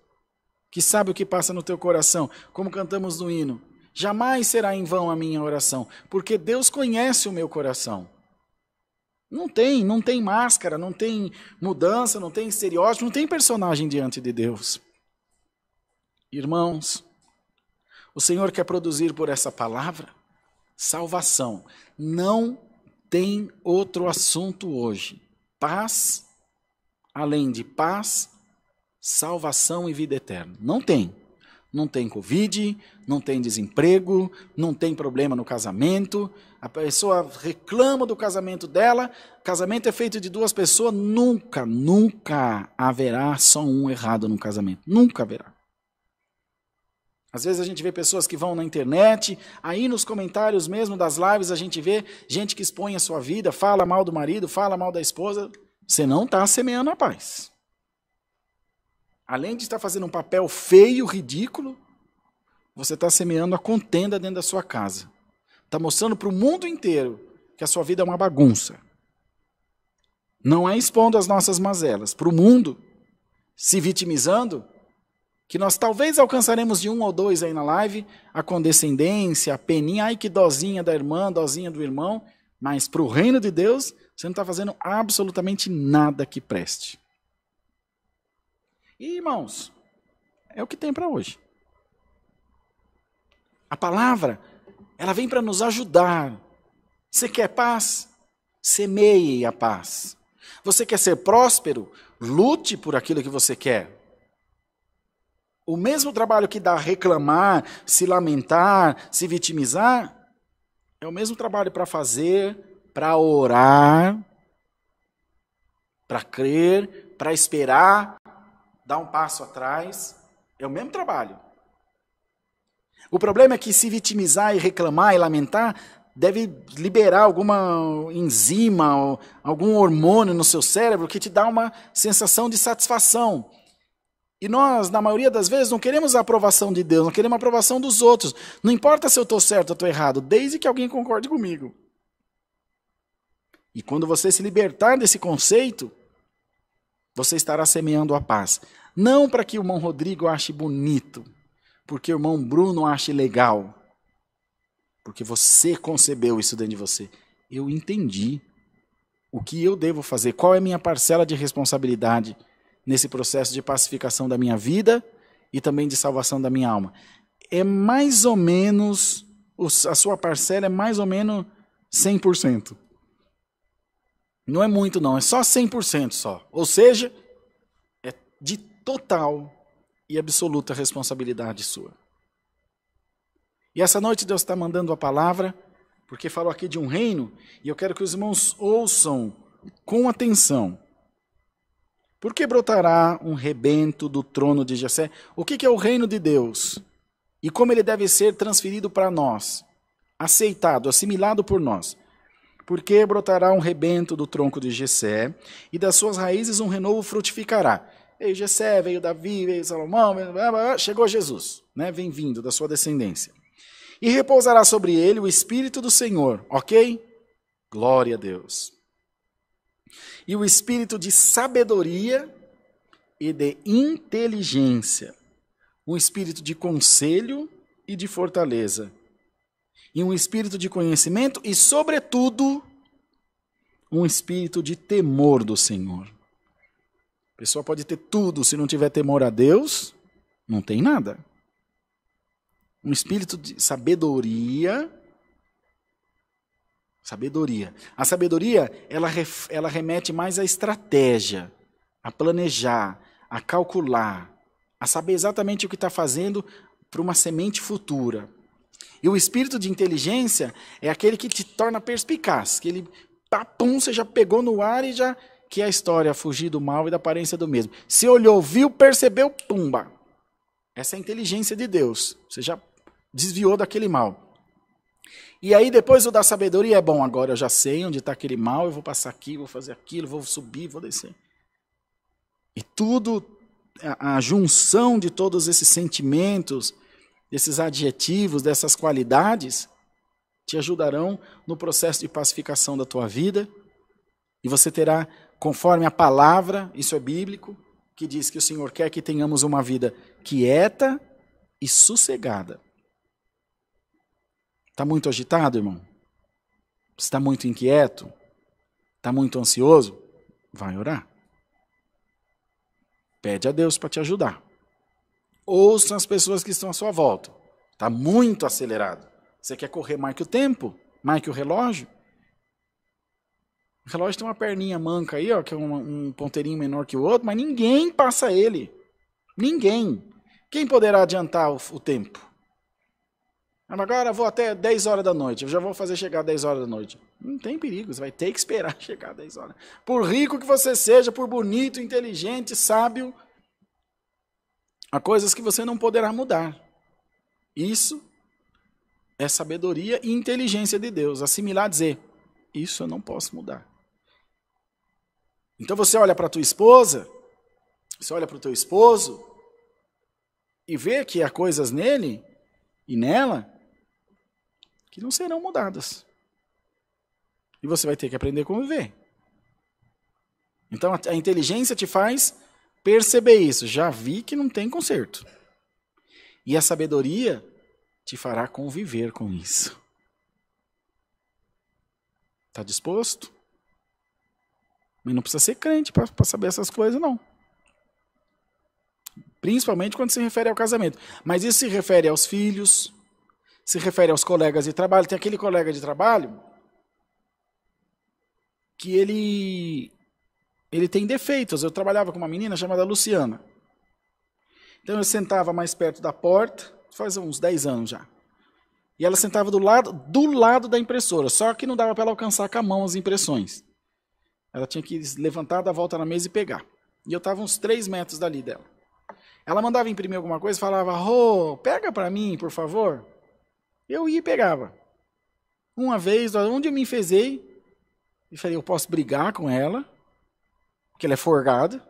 que sabe o que passa no teu coração, como cantamos no hino. Jamais será em vão a minha oração, porque Deus conhece o meu coração. Não tem máscara, não tem mudança, não tem estereótipo, não tem personagem diante de Deus. Irmãos, o Senhor quer produzir por essa palavra salvação. Não tem outro assunto hoje. Paz, além de paz, salvação e vida eterna. Não tem. Não tem Covid, não tem desemprego, não tem problema no casamento. A pessoa reclama do casamento dela. Casamento é feito de duas pessoas. Nunca haverá só um errado no casamento. Nunca haverá. Às vezes a gente vê pessoas que vão na internet, aí nos comentários mesmo das lives a gente vê gente que expõe a sua vida, fala mal do marido, fala mal da esposa. Você não está semeando a paz. Além de estar fazendo um papel feio, ridículo, você está semeando a contenda dentro da sua casa. Está mostrando para o mundo inteiro que a sua vida é uma bagunça. Não é expondo as nossas mazelas. Para o mundo, se vitimizando, que nós talvez alcançaremos de 1 ou 2 aí na live, a condescendência, a peninha, ai que dozinha da irmã, dozinha do irmão, mas para o reino de Deus, você não está fazendo absolutamente nada que preste. E, irmãos, é o que tem para hoje. A palavra ela vem para nos ajudar. Você quer paz? Semeie a paz. Você quer ser próspero? Lute por aquilo que você quer. O mesmo trabalho que dá reclamar, se lamentar, se vitimizar, é o mesmo trabalho para fazer, para orar, para crer, para esperar, dar um passo atrás. É o mesmo trabalho. O problema é que se vitimizar e reclamar e lamentar, deve liberar alguma enzima, algum hormônio no seu cérebro que te dá uma sensação de satisfação. E nós, na maioria das vezes, não queremos a aprovação de Deus, não queremos a aprovação dos outros. Não importa se eu estou certo ou estou errado, desde que alguém concorde comigo. E quando você se libertar desse conceito, você estará semeando a paz. Não para que o irmão Rodrigo ache bonito, porque o irmão Bruno ache legal. Porque você concebeu isso dentro de você. Eu entendi o que eu devo fazer, qual é a minha parcela de responsabilidade nesse processo de pacificação da minha vida e também de salvação da minha alma. É mais ou menos, a sua parcela é mais ou menos 100%. Não é muito não, é só 100% só. Ou seja, é de total e absoluta responsabilidade sua. E essa noite Deus está mandando a palavra, porque falou aqui de um reino, e eu quero que os irmãos ouçam com atenção. Porque brotará um rebento do trono de Jessé? O que é o reino de Deus? E como ele deve ser transferido para nós? Aceitado, assimilado por nós. Porque brotará um rebento do tronco de Jessé, e das suas raízes um renovo frutificará. Veio Jessé, veio Davi, veio Salomão, chegou Jesus, né? Vem vindo da sua descendência. E repousará sobre ele o Espírito do Senhor, ok? Glória a Deus. E o espírito de sabedoria e de inteligência, um espírito de conselho e de fortaleza, e um espírito de conhecimento e, sobretudo, um espírito de temor do Senhor. A pessoa pode ter tudo, se não tiver temor a Deus, não tem nada. Um espírito de sabedoria. A sabedoria, ela remete mais à estratégia, a planejar, a calcular, a saber exatamente o que está fazendo para uma semente futura. E o espírito de inteligência é aquele que te torna perspicaz, que ele, pum, você já pegou no ar e já, que é a história, fugir do mal e da aparência do mesmo. Se olhou, viu, percebeu, pumba. Essa é a inteligência de Deus, você já desviou daquele mal. E aí depois o da sabedoria é bom, agora eu já sei onde está aquele mal, eu vou passar aqui, vou fazer aquilo, vou subir, vou descer. E tudo, a junção de todos esses sentimentos, desses adjetivos, dessas qualidades, te ajudarão no processo de pacificação da tua vida. E você terá, conforme a palavra, isso é bíblico, que diz que o Senhor quer que tenhamos uma vida quieta e sossegada. Está muito agitado, irmão? Está muito inquieto? Está muito ansioso? Vai orar. Pede a Deus para te ajudar. Ouça as pessoas que estão à sua volta. Está muito acelerado. Você quer correr mais que o tempo? Mais que o relógio? O relógio tem uma perninha manca aí, ó, que é um ponteirinho menor que o outro, mas ninguém passa ele. Ninguém. Quem poderá adiantar o tempo? Agora vou até 10 horas da noite, eu já vou fazer chegar 10 horas da noite. Não tem perigo, você vai ter que esperar chegar 10 horas. Por rico que você seja, por bonito, inteligente, sábio, há coisas que você não poderá mudar. Isso é sabedoria e inteligência de Deus. Assimilar, dizer, isso eu não posso mudar. Então você olha para a tua esposa, você olha para o teu esposo e vê que há coisas nele e nela que não serão mudadas. E você vai ter que aprender a conviver. Então a inteligência te faz perceber isso. Já vi que não tem conserto. E a sabedoria te fará conviver com isso. Está disposto? Mas não precisa ser crente para saber essas coisas, não. Principalmente quando se refere ao casamento. Mas isso se refere aos filhos, se refere aos colegas de trabalho. Tem aquele colega de trabalho que ele tem defeitos. Eu trabalhava com uma menina chamada Luciana. Então eu sentava mais perto da porta, faz uns 10 anos já. E ela sentava do lado da impressora, só que não dava para ela alcançar com a mão as impressões. Ela tinha que levantar, dar a volta na mesa e pegar. E eu estava uns 3 metros dali dela. Ela mandava imprimir alguma coisa e falava, pega para mim, por favor. Eu ia e pegava. Uma vez, onde eu me enfezei, e falei, eu posso brigar com ela, porque ela é forgada,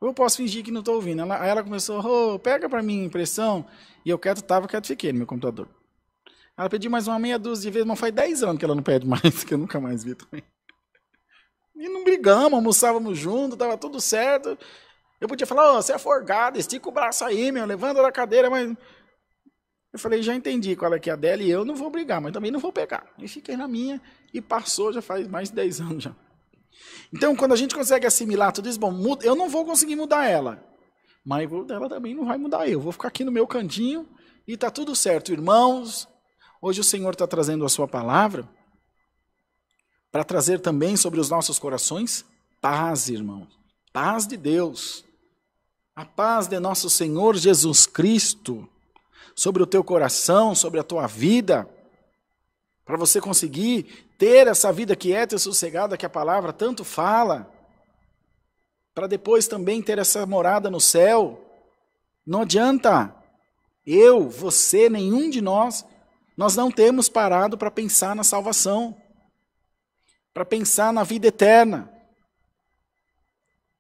ou eu posso fingir que não estou ouvindo. Aí ela começou, pega para mim a impressão, e eu quieto fiquei no meu computador. Ela pediu mais uma meia dúzia de vezes, mas faz 10 anos que ela não pede mais, que eu nunca mais vi também. E não brigamos, almoçávamos juntos, estava tudo certo. Eu podia falar, você é forgado, estica o braço aí, levanta da cadeira, mas... Eu falei, já entendi qual é que é a dela e eu não vou brigar, mas também não vou pegar. E fiquei na minha e passou, já faz mais de 10 anos já. Então, quando a gente consegue assimilar tudo isso, bom, eu não vou conseguir mudar ela, mas ela também não vai mudar eu. Vou ficar aqui no meu cantinho e está tudo certo. Irmãos, hoje o Senhor está trazendo a sua palavra para trazer também sobre os nossos corações paz, irmãos. Paz de Deus. A paz de nosso Senhor Jesus Cristo sobre o teu coração, sobre a tua vida, para você conseguir ter essa vida quieta e sossegada que a palavra tanto fala, para depois também ter essa morada no céu. Não adianta, eu, você, nenhum de nós não temos parado para pensar na salvação, para pensar na vida eterna,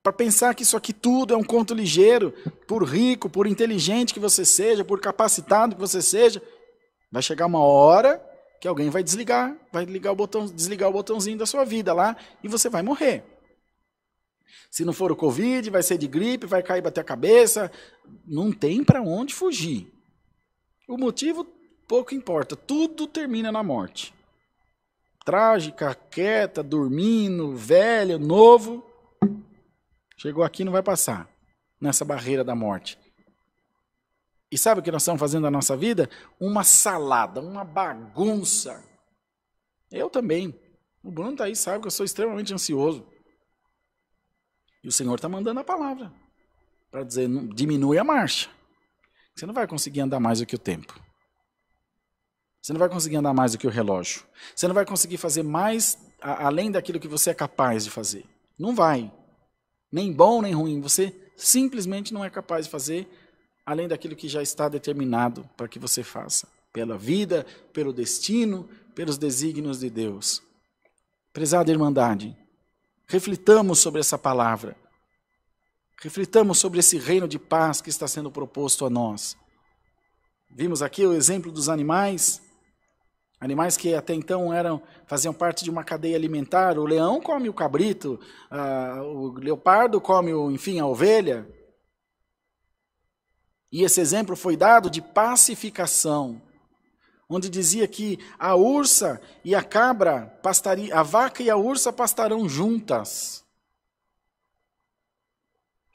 para pensar que isso aqui tudo é um conto ligeiro, por rico, por inteligente que você seja, por capacitado que você seja, vai chegar uma hora que alguém vai desligar o botãozinho da sua vida lá e você vai morrer. Se não for o Covid, vai ser de gripe, vai cair, bater a cabeça, não tem para onde fugir. O motivo pouco importa, tudo termina na morte. Trágica, quieta, dormindo, velho, novo, chegou aqui, não vai passar nessa barreira da morte. E sabe o que nós estamos fazendo na nossa vida? Uma salada, uma bagunça. Eu também. O Bruno está aí, sabe que eu sou extremamente ansioso. E o Senhor está mandando a palavra para dizer, diminui a marcha. Você não vai conseguir andar mais do que o tempo. Você não vai conseguir andar mais do que o relógio. Você não vai conseguir fazer mais além daquilo que você é capaz de fazer. Não vai. Nem bom, nem ruim. Você simplesmente não é capaz de fazer além daquilo que já está determinado para que você faça. Pela vida, pelo destino, pelos desígnios de Deus. Prezada Irmandade, reflitamos sobre essa palavra. Reflitamos sobre esse reino de paz que está sendo proposto a nós. Vimos aqui o exemplo dos animais. Animais que até então faziam parte de uma cadeia alimentar. O leão come o cabrito, o leopardo come, a ovelha. E esse exemplo foi dado de pacificação, onde dizia que a ursa e a cabra a vaca e a ursa pastarão juntas.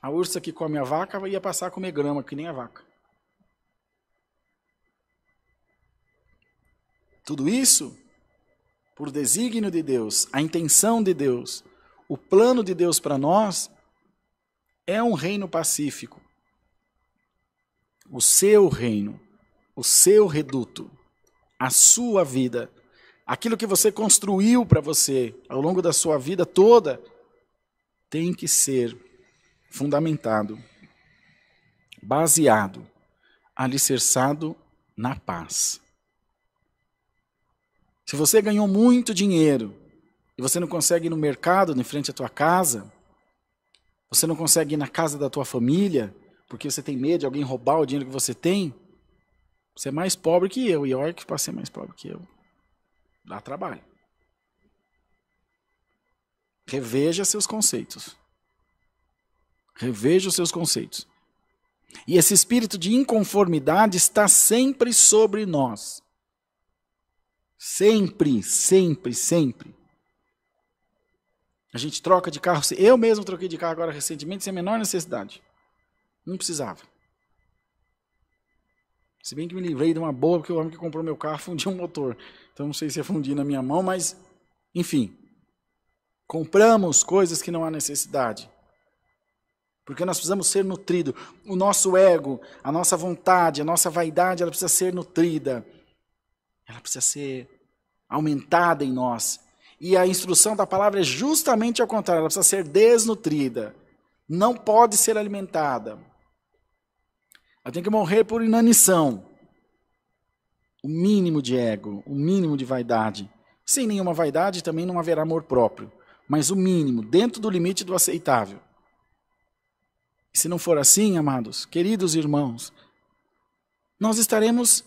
A ursa que come a vaca ia passar a comer grama, que nem a vaca. Tudo isso por desígnio de Deus, a intenção de Deus, o plano de Deus para nós é um reino pacífico. O seu reino, o seu reduto, a sua vida, aquilo que você construiu para você ao longo da sua vida toda, tem que ser fundamentado, baseado, alicerçado na paz. Se você ganhou muito dinheiro e você não consegue ir no mercado, em frente à tua casa, você não consegue ir na casa da tua família, porque você tem medo de alguém roubar o dinheiro que você tem, você é mais pobre que eu. E olha que para ser mais pobre que eu, dá trabalho. Reveja seus conceitos. Reveja os seus conceitos. E esse espírito de inconformidade está sempre sobre nós. Sempre, sempre, sempre. A gente troca de carro. Eu mesmo troquei de carro agora recentemente sem a menor necessidade. Não precisava. Se bem que me livrei de uma boa, porque o homem que comprou meu carro fundiu um motor. Então não sei se ia fundir na minha mão, mas, enfim. Compramos coisas que não há necessidade. Porque nós precisamos ser nutridos. O nosso ego, a nossa vontade, a nossa vaidade, ela precisa ser nutrida. Ela precisa ser aumentada em nós. E a instrução da palavra é justamente ao contrário. Ela precisa ser desnutrida. Não pode ser alimentada. Ela tem que morrer por inanição. O mínimo de ego, o mínimo de vaidade. Sem nenhuma vaidade também não haverá amor próprio. Mas o mínimo, dentro do limite do aceitável. E se não for assim, amados, queridos irmãos, nós estaremos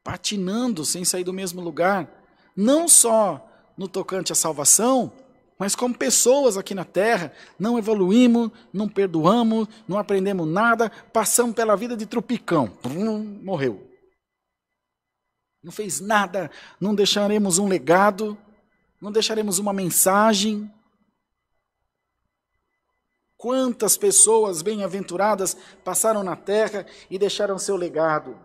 patinando sem sair do mesmo lugar. Não só no tocante à salvação, mas como pessoas aqui na terra, não evoluímos, não perdoamos, não aprendemos nada, passamos pela vida de tropicão. Morreu. Não fez nada, não deixaremos um legado, não deixaremos uma mensagem. Quantas pessoas bem-aventuradas passaram na terra e deixaram seu legado?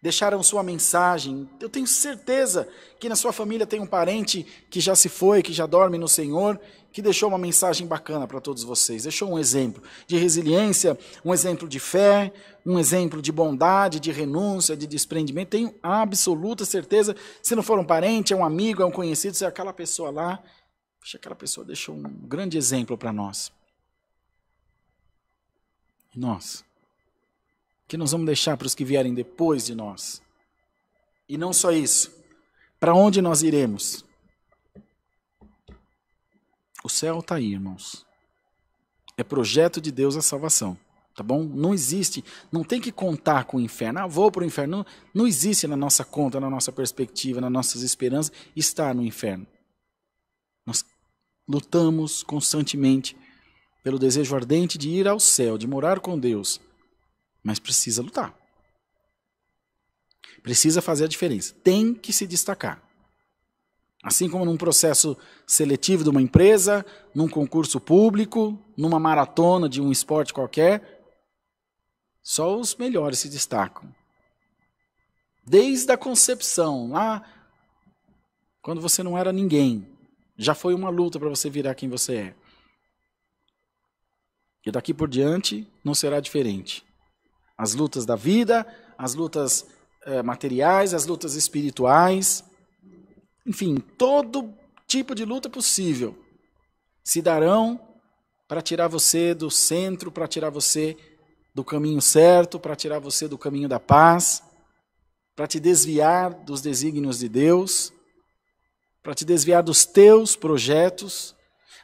Deixaram sua mensagem. Eu tenho certeza que na sua família tem um parente que já se foi, que já dorme no Senhor, que deixou uma mensagem bacana para todos vocês. Deixou um exemplo de resiliência, um exemplo de fé, um exemplo de bondade, de renúncia, de desprendimento. Tenho absoluta certeza, se não for um parente, é um amigo, é um conhecido, se é aquela pessoa lá, aquela pessoa deixou um grande exemplo para nós. E nós? Que nós vamos deixar para os que vierem depois de nós. E não só isso. Para onde nós iremos? O céu está aí, irmãos. É projeto de Deus a salvação. Tá bom? Não existe, não tem que contar com o inferno. Ah, vou para o inferno. Não, não existe na nossa conta, na nossa perspectiva, nas nossas esperanças, estar no inferno. Nós lutamos constantemente pelo desejo ardente de ir ao céu, de morar com Deus. Mas precisa lutar. Precisa fazer a diferença. Tem que se destacar. Assim como num processo seletivo de uma empresa, num concurso público, numa maratona de um esporte qualquer, só os melhores se destacam. Desde a concepção, lá, quando você não era ninguém, já foi uma luta para você virar quem você é. E daqui por diante não será diferente. As lutas da vida, as lutas materiais, as lutas espirituais, enfim, todo tipo de luta possível se darão para tirar você do centro, para tirar você do caminho certo, para tirar você do caminho da paz, para te desviar dos desígnios de Deus, para te desviar dos teus projetos,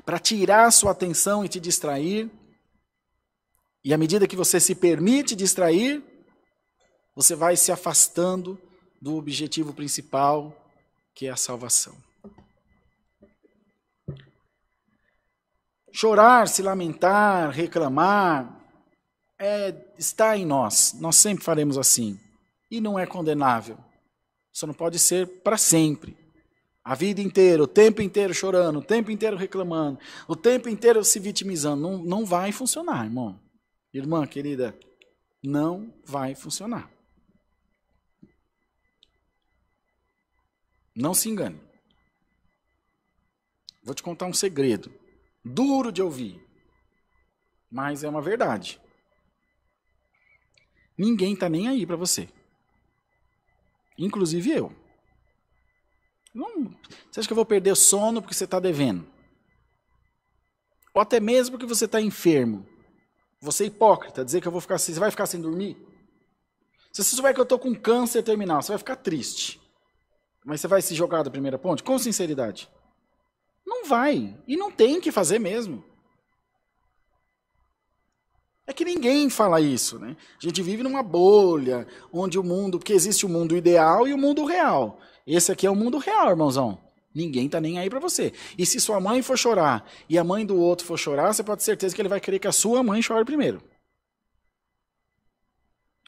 para tirar sua atenção e te distrair. E à medida que você se permite distrair, você vai se afastando do objetivo principal, que é a salvação. Chorar, se lamentar, reclamar, está em nós. Nós sempre faremos assim. E não é condenável. Só não pode ser para sempre. A vida inteira, o tempo inteiro chorando, o tempo inteiro reclamando, o tempo inteiro se vitimizando. Não vai funcionar, irmão. Irmã querida, não vai funcionar. Não se engane. Vou te contar um segredo. Duro de ouvir. Mas é uma verdade. Ninguém está nem aí para você. Inclusive eu. Você acha que eu vou perder o sono porque você está devendo? Ou até mesmo porque você está enfermo? Você é hipócrita, dizer que eu vou ficar assim, você vai ficar sem dormir? Se você souber que eu estou com câncer terminal, você vai ficar triste. Mas você vai se jogar da primeira ponte? Com sinceridade. Não vai. E não tem que fazer mesmo. É que ninguém fala isso, né? A gente vive numa bolha, onde o mundo, porque existe o mundo ideal e o mundo real. Esse aqui é o mundo real, irmãozão. Ninguém está nem aí para você. E se sua mãe for chorar e a mãe do outro for chorar, você pode ter certeza que ele vai querer que a sua mãe chore primeiro.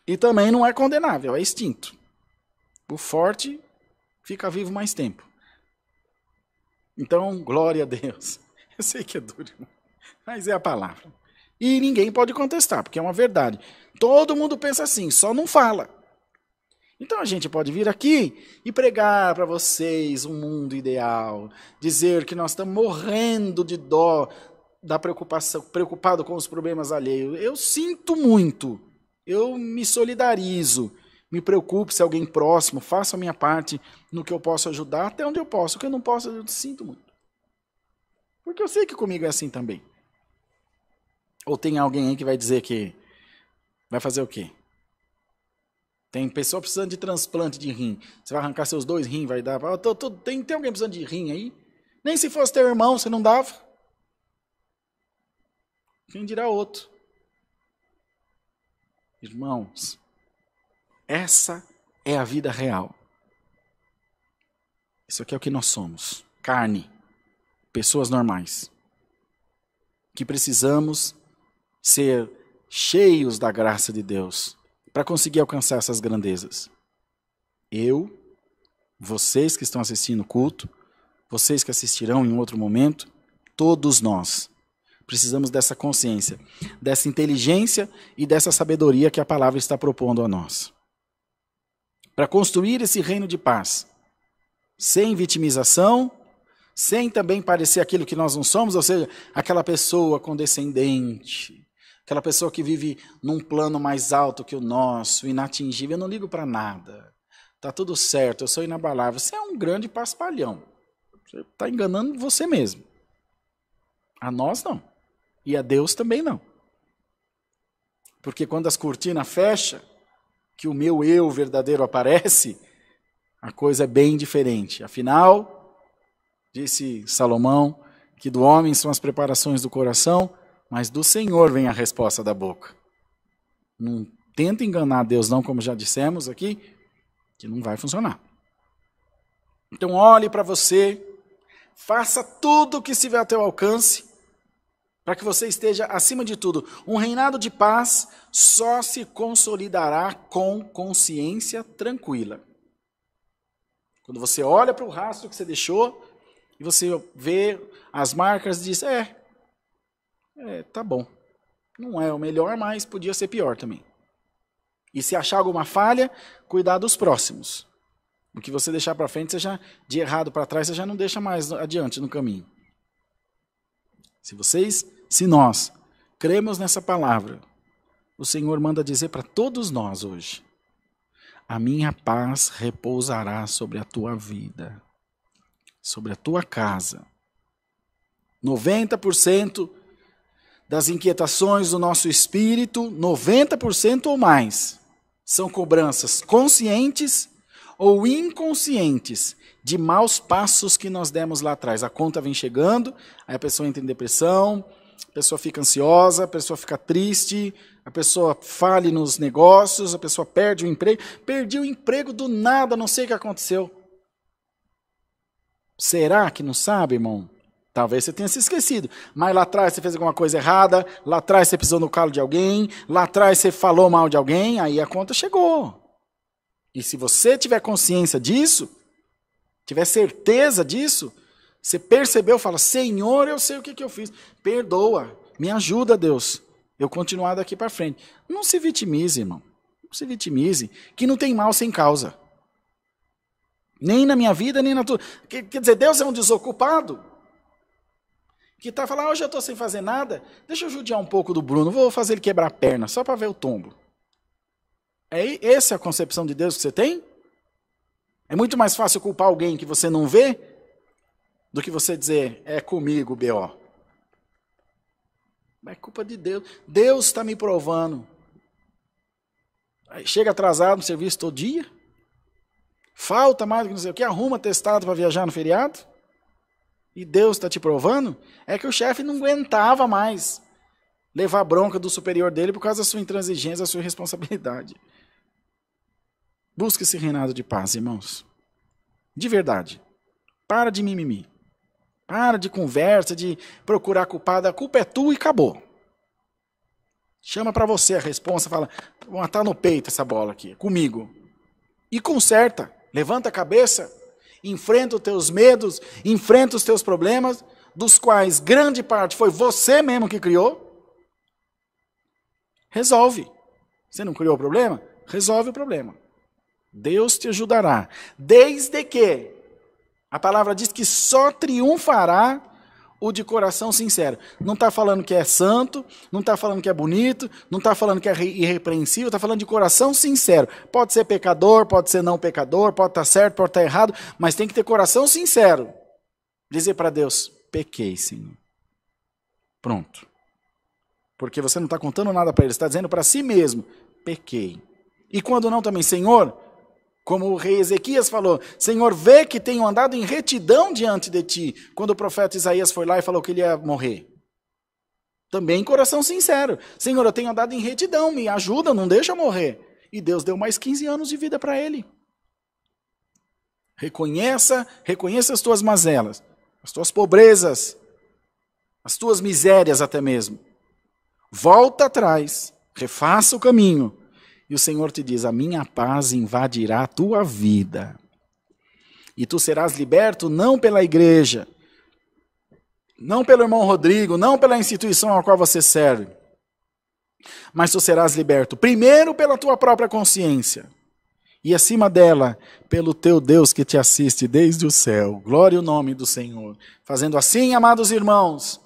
E também não é condenável, é extinto. O forte fica vivo mais tempo. Então, glória a Deus. Eu sei que é duro, mas é a palavra. E ninguém pode contestar, porque é uma verdade. Todo mundo pensa assim, só não fala. Então a gente pode vir aqui e pregar para vocês um mundo ideal, dizer que nós estamos morrendo de dó, da preocupação, preocupado com os problemas alheios. Eu sinto muito, eu me solidarizo, me preocupo se alguém próximo, faço a minha parte no que eu posso ajudar, até onde eu posso. O que eu não posso, eu sinto muito. Porque eu sei que comigo é assim também. Ou tem alguém aí que vai dizer que vai fazer o quê? Tem pessoa precisando de transplante de rim. Você vai arrancar seus 2 rins, vai dar. Tem alguém precisando de rim aí? Nem se fosse teu irmão, você não dava. Quem dirá outro? Irmãos, essa é a vida real. Isso aqui é o que nós somos. Carne. Pessoas normais. Que precisamos ser cheios da graça de Deus para conseguir alcançar essas grandezas. Eu, vocês que estão assistindo o culto, vocês que assistirão em outro momento, todos nós precisamos dessa consciência, dessa inteligência e dessa sabedoria que a palavra está propondo a nós. Para construir esse reino de paz, sem vitimização, sem também parecer aquilo que nós não somos, ou seja, aquela pessoa condescendente, aquela pessoa que vive num plano mais alto que o nosso, inatingível. Eu não ligo para nada. Está tudo certo, eu sou inabalável. Você é um grande paspalhão. Você está enganando você mesmo. A nós não. E a Deus também não. Porque quando as cortinas fecham, que o meu eu verdadeiro aparece, a coisa é bem diferente. Afinal, disse Salomão, que do homem são as preparações do coração, mas do Senhor vem a resposta da boca. Não tenta enganar Deus não, como já dissemos aqui, que não vai funcionar. Então olhe para você, faça tudo o que estiver a teu alcance, para que você esteja, acima de tudo, um reinado de paz só se consolidará com consciência tranquila. Quando você olha para o rastro que você deixou, e você vê as marcas e diz, tá bom. Não é o melhor, mas podia ser pior também. E se achar alguma falha, cuidar dos próximos. O que você deixar para frente, de errado para trás, você já não deixa mais adiante no caminho. Se nós cremos nessa palavra, o Senhor manda dizer para todos nós hoje, a minha paz repousará sobre a tua vida, sobre a tua casa. 90% das inquietações do nosso espírito, 90% ou mais, são cobranças conscientes ou inconscientes de maus passos que nós demos lá atrás. A conta vem chegando, aí a pessoa entra em depressão, a pessoa fica ansiosa, a pessoa fica triste, a pessoa falha nos negócios, a pessoa perde o emprego. Perdi o emprego do nada, não sei o que aconteceu. Será que não sabe, irmão? Talvez você tenha se esquecido, mas lá atrás você fez alguma coisa errada, lá atrás você pisou no calo de alguém, lá atrás você falou mal de alguém, aí a conta chegou. E se você tiver consciência disso, tiver certeza disso, você percebeu, fala, Senhor, eu sei o que eu fiz, perdoa, me ajuda, Deus, eu continuar daqui para frente. Não se vitimize, irmão, não se vitimize, que não tem mal sem causa. Nem na minha vida, nem na tua. Quer dizer, Deus é um desocupado? Que está falando, hoje eu estou sem fazer nada, deixa eu judiar um pouco do Bruno, vou fazer ele quebrar a perna, só para ver o tombo. Essa é a concepção de Deus que você tem? É muito mais fácil culpar alguém que você não vê, do que você dizer, é comigo, B.O. Mas é culpa de Deus. Deus está me provando. Aí chega atrasado no serviço todo dia, falta mais do que não sei o que, arruma testado para viajar no feriado, e Deus está te provando, é que o chefe não aguentava mais levar bronca do superior dele por causa da sua intransigência, da sua irresponsabilidade. Busque esse reinado de paz, irmãos. De verdade. Para de mimimi. Para de conversa, de procurar culpado. A culpa é tua e acabou. Chama para você a responsa, fala, vou matar no peito essa bola aqui, comigo. E conserta. Levanta a cabeça. Enfrenta os teus medos, enfrenta os teus problemas, dos quais grande parte foi você mesmo que criou. Resolve. Você não criou o problema? Resolve o problema. Deus te ajudará. Desde que a palavra diz que só triunfará o de coração sincero. Não está falando que é santo, não está falando que é bonito, não está falando que é irrepreensível, está falando de coração sincero. Pode ser pecador, pode ser não pecador, pode estar certo, pode estar errado, mas tem que ter coração sincero. Dizer para Deus, pequei, Senhor. Pronto. Porque você não está contando nada para ele, você está dizendo para si mesmo, pequei. E quando não também, Senhor, como o rei Ezequias falou, Senhor, vê que tenho andado em retidão diante de ti, quando o profeta Isaías foi lá e falou que ele ia morrer. Também coração sincero. Senhor, eu tenho andado em retidão, me ajuda, não deixa eu morrer. E Deus deu mais 15 anos de vida para ele. Reconheça as tuas mazelas, as tuas pobrezas, as tuas misérias até mesmo. Volta atrás, refaça o caminho. E o Senhor te diz, a minha paz invadirá a tua vida. E tu serás liberto não pela igreja, não pelo irmão Rodrigo, não pela instituição a qual você serve. Mas tu serás liberto primeiro pela tua própria consciência. E acima dela, pelo teu Deus que te assiste desde o céu. Glória ao nome do Senhor. Fazendo assim, amados irmãos,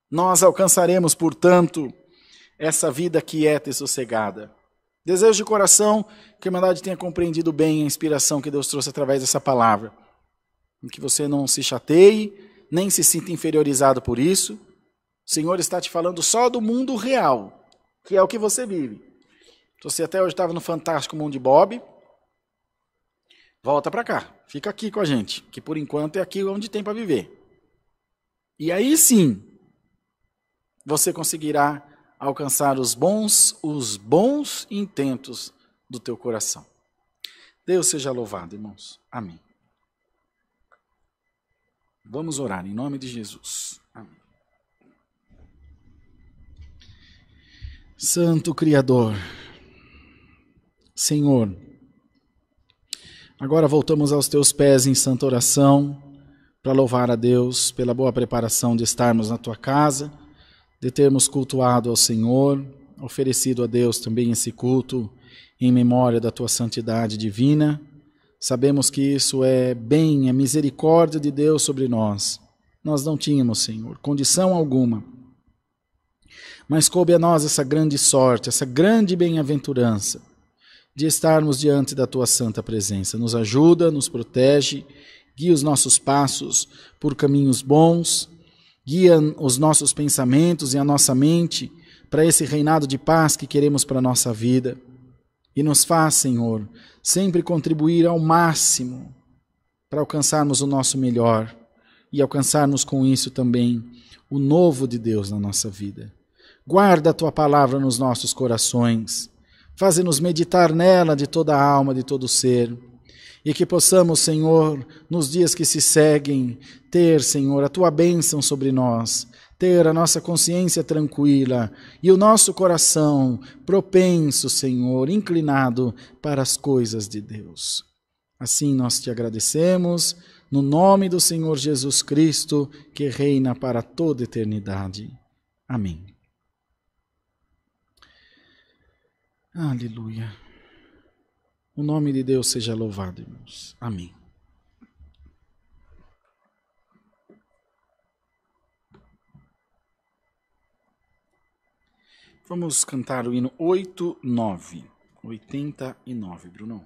nós alcançaremos, portanto, essa vida quieta e sossegada. Desejo de coração que a Irmandade tenha compreendido bem a inspiração que Deus trouxe através dessa palavra. Que você não se chateie, nem se sinta inferiorizado por isso. O Senhor está te falando só do mundo real, que é o que você vive. Você até hoje estava no Fantástico Mundo de Bob. Volta para cá, fica aqui com a gente, que por enquanto é aqui onde tem para viver. E aí sim, você conseguirá alcançar os bons intentos do teu coração. Deus seja louvado, irmãos. Amém. Vamos orar em nome de Jesus. Amém. Santo Criador, Senhor, agora voltamos aos teus pés em santa oração para louvar a Deus pela boa preparação de estarmos na tua casa, de termos cultuado ao Senhor, oferecido a Deus também esse culto em memória da tua santidade divina. Sabemos que isso é bem, é misericórdia de Deus sobre nós. Nós não tínhamos, Senhor, condição alguma. Mas coube a nós essa grande sorte, essa grande bem-aventurança de estarmos diante da tua santa presença. Nos ajuda, nos protege, guia os nossos passos por caminhos bons, guia os nossos pensamentos e a nossa mente para esse reinado de paz que queremos para a nossa vida. E nos faz, Senhor, sempre contribuir ao máximo para alcançarmos o nosso melhor e alcançarmos com isso também o novo de Deus na nossa vida. Guarda a tua palavra nos nossos corações, faze-nos meditar nela de toda a alma, de todo o ser, e que possamos, Senhor, nos dias que se seguem, ter, Senhor, a tua bênção sobre nós, ter a nossa consciência tranquila e o nosso coração propenso, Senhor, inclinado para as coisas de Deus. Assim nós te agradecemos, no nome do Senhor Jesus Cristo, que reina para toda eternidade. Amém. Aleluia. O nome de Deus seja louvado, irmãos. Amém. Vamos cantar o hino 89, Brunão.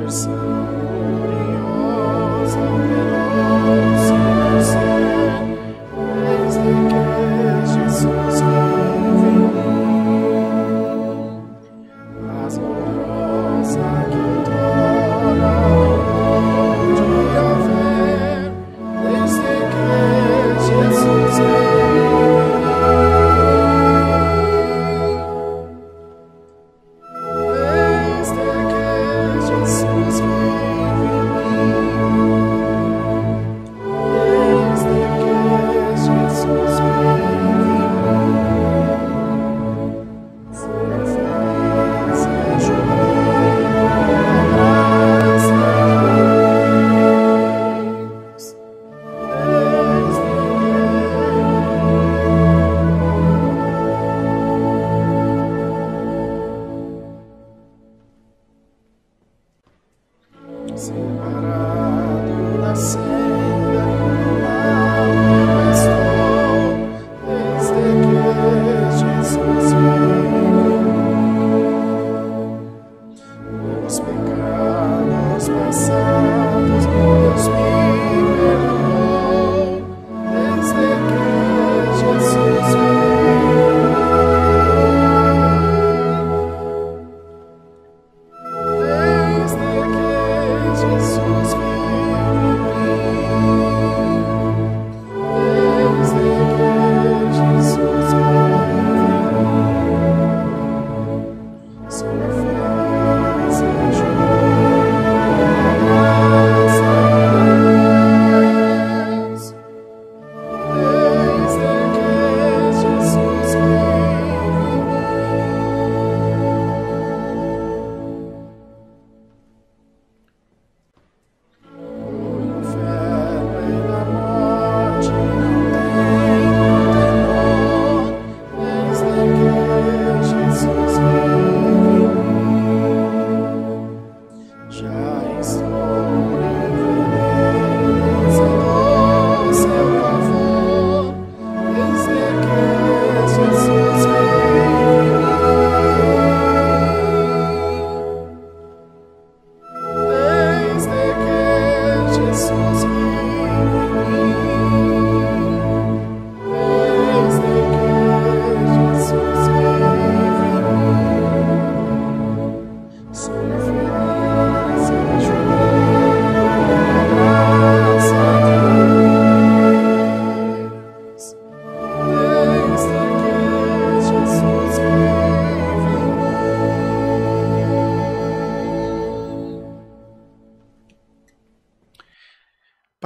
Gloriosa, poderosa.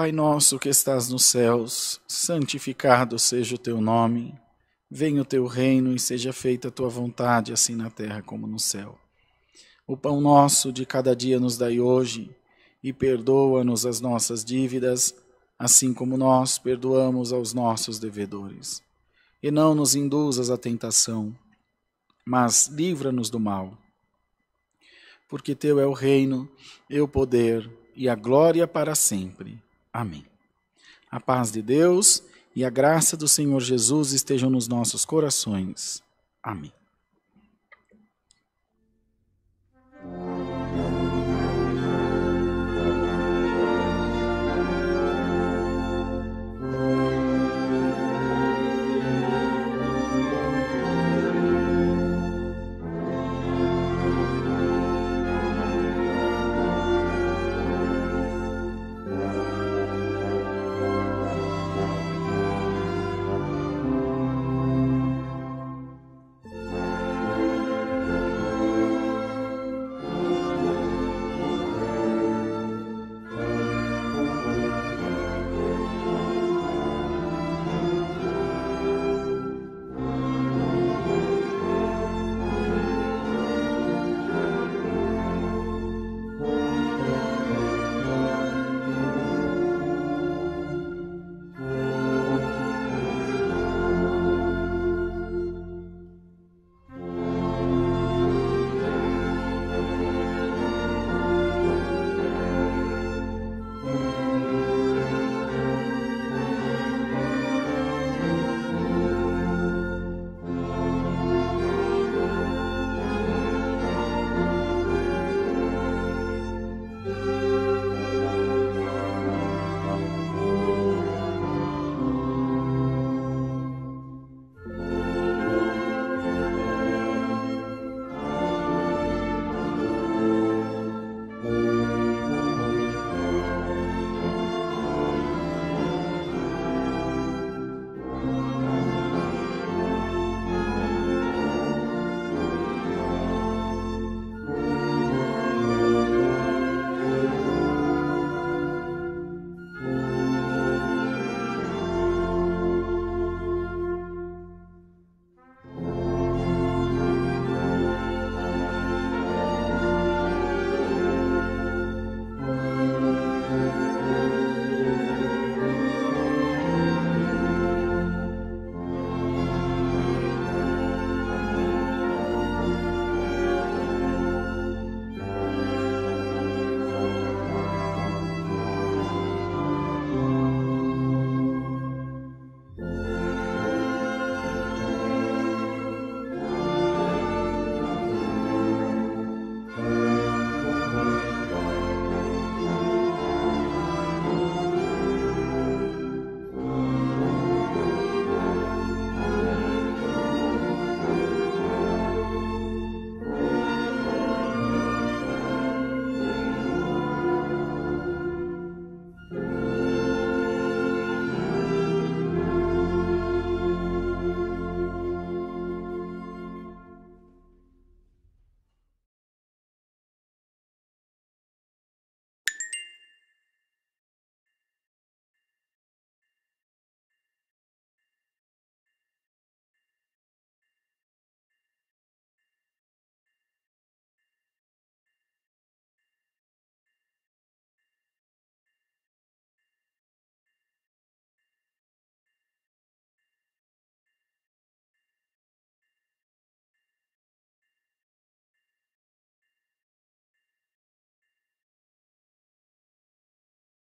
Pai nosso que estás nos céus, santificado seja o teu nome. Venha o teu reino e seja feita a tua vontade, assim na terra como no céu. O pão nosso de cada dia nos dai hoje, e perdoa-nos as nossas dívidas, assim como nós perdoamos aos nossos devedores. E não nos induzas à tentação, mas livra-nos do mal. Porque teu é o reino, e o poder, e a glória para sempre. Amém. A paz de Deus e a graça do Senhor Jesus estejam nos nossos corações. Amém.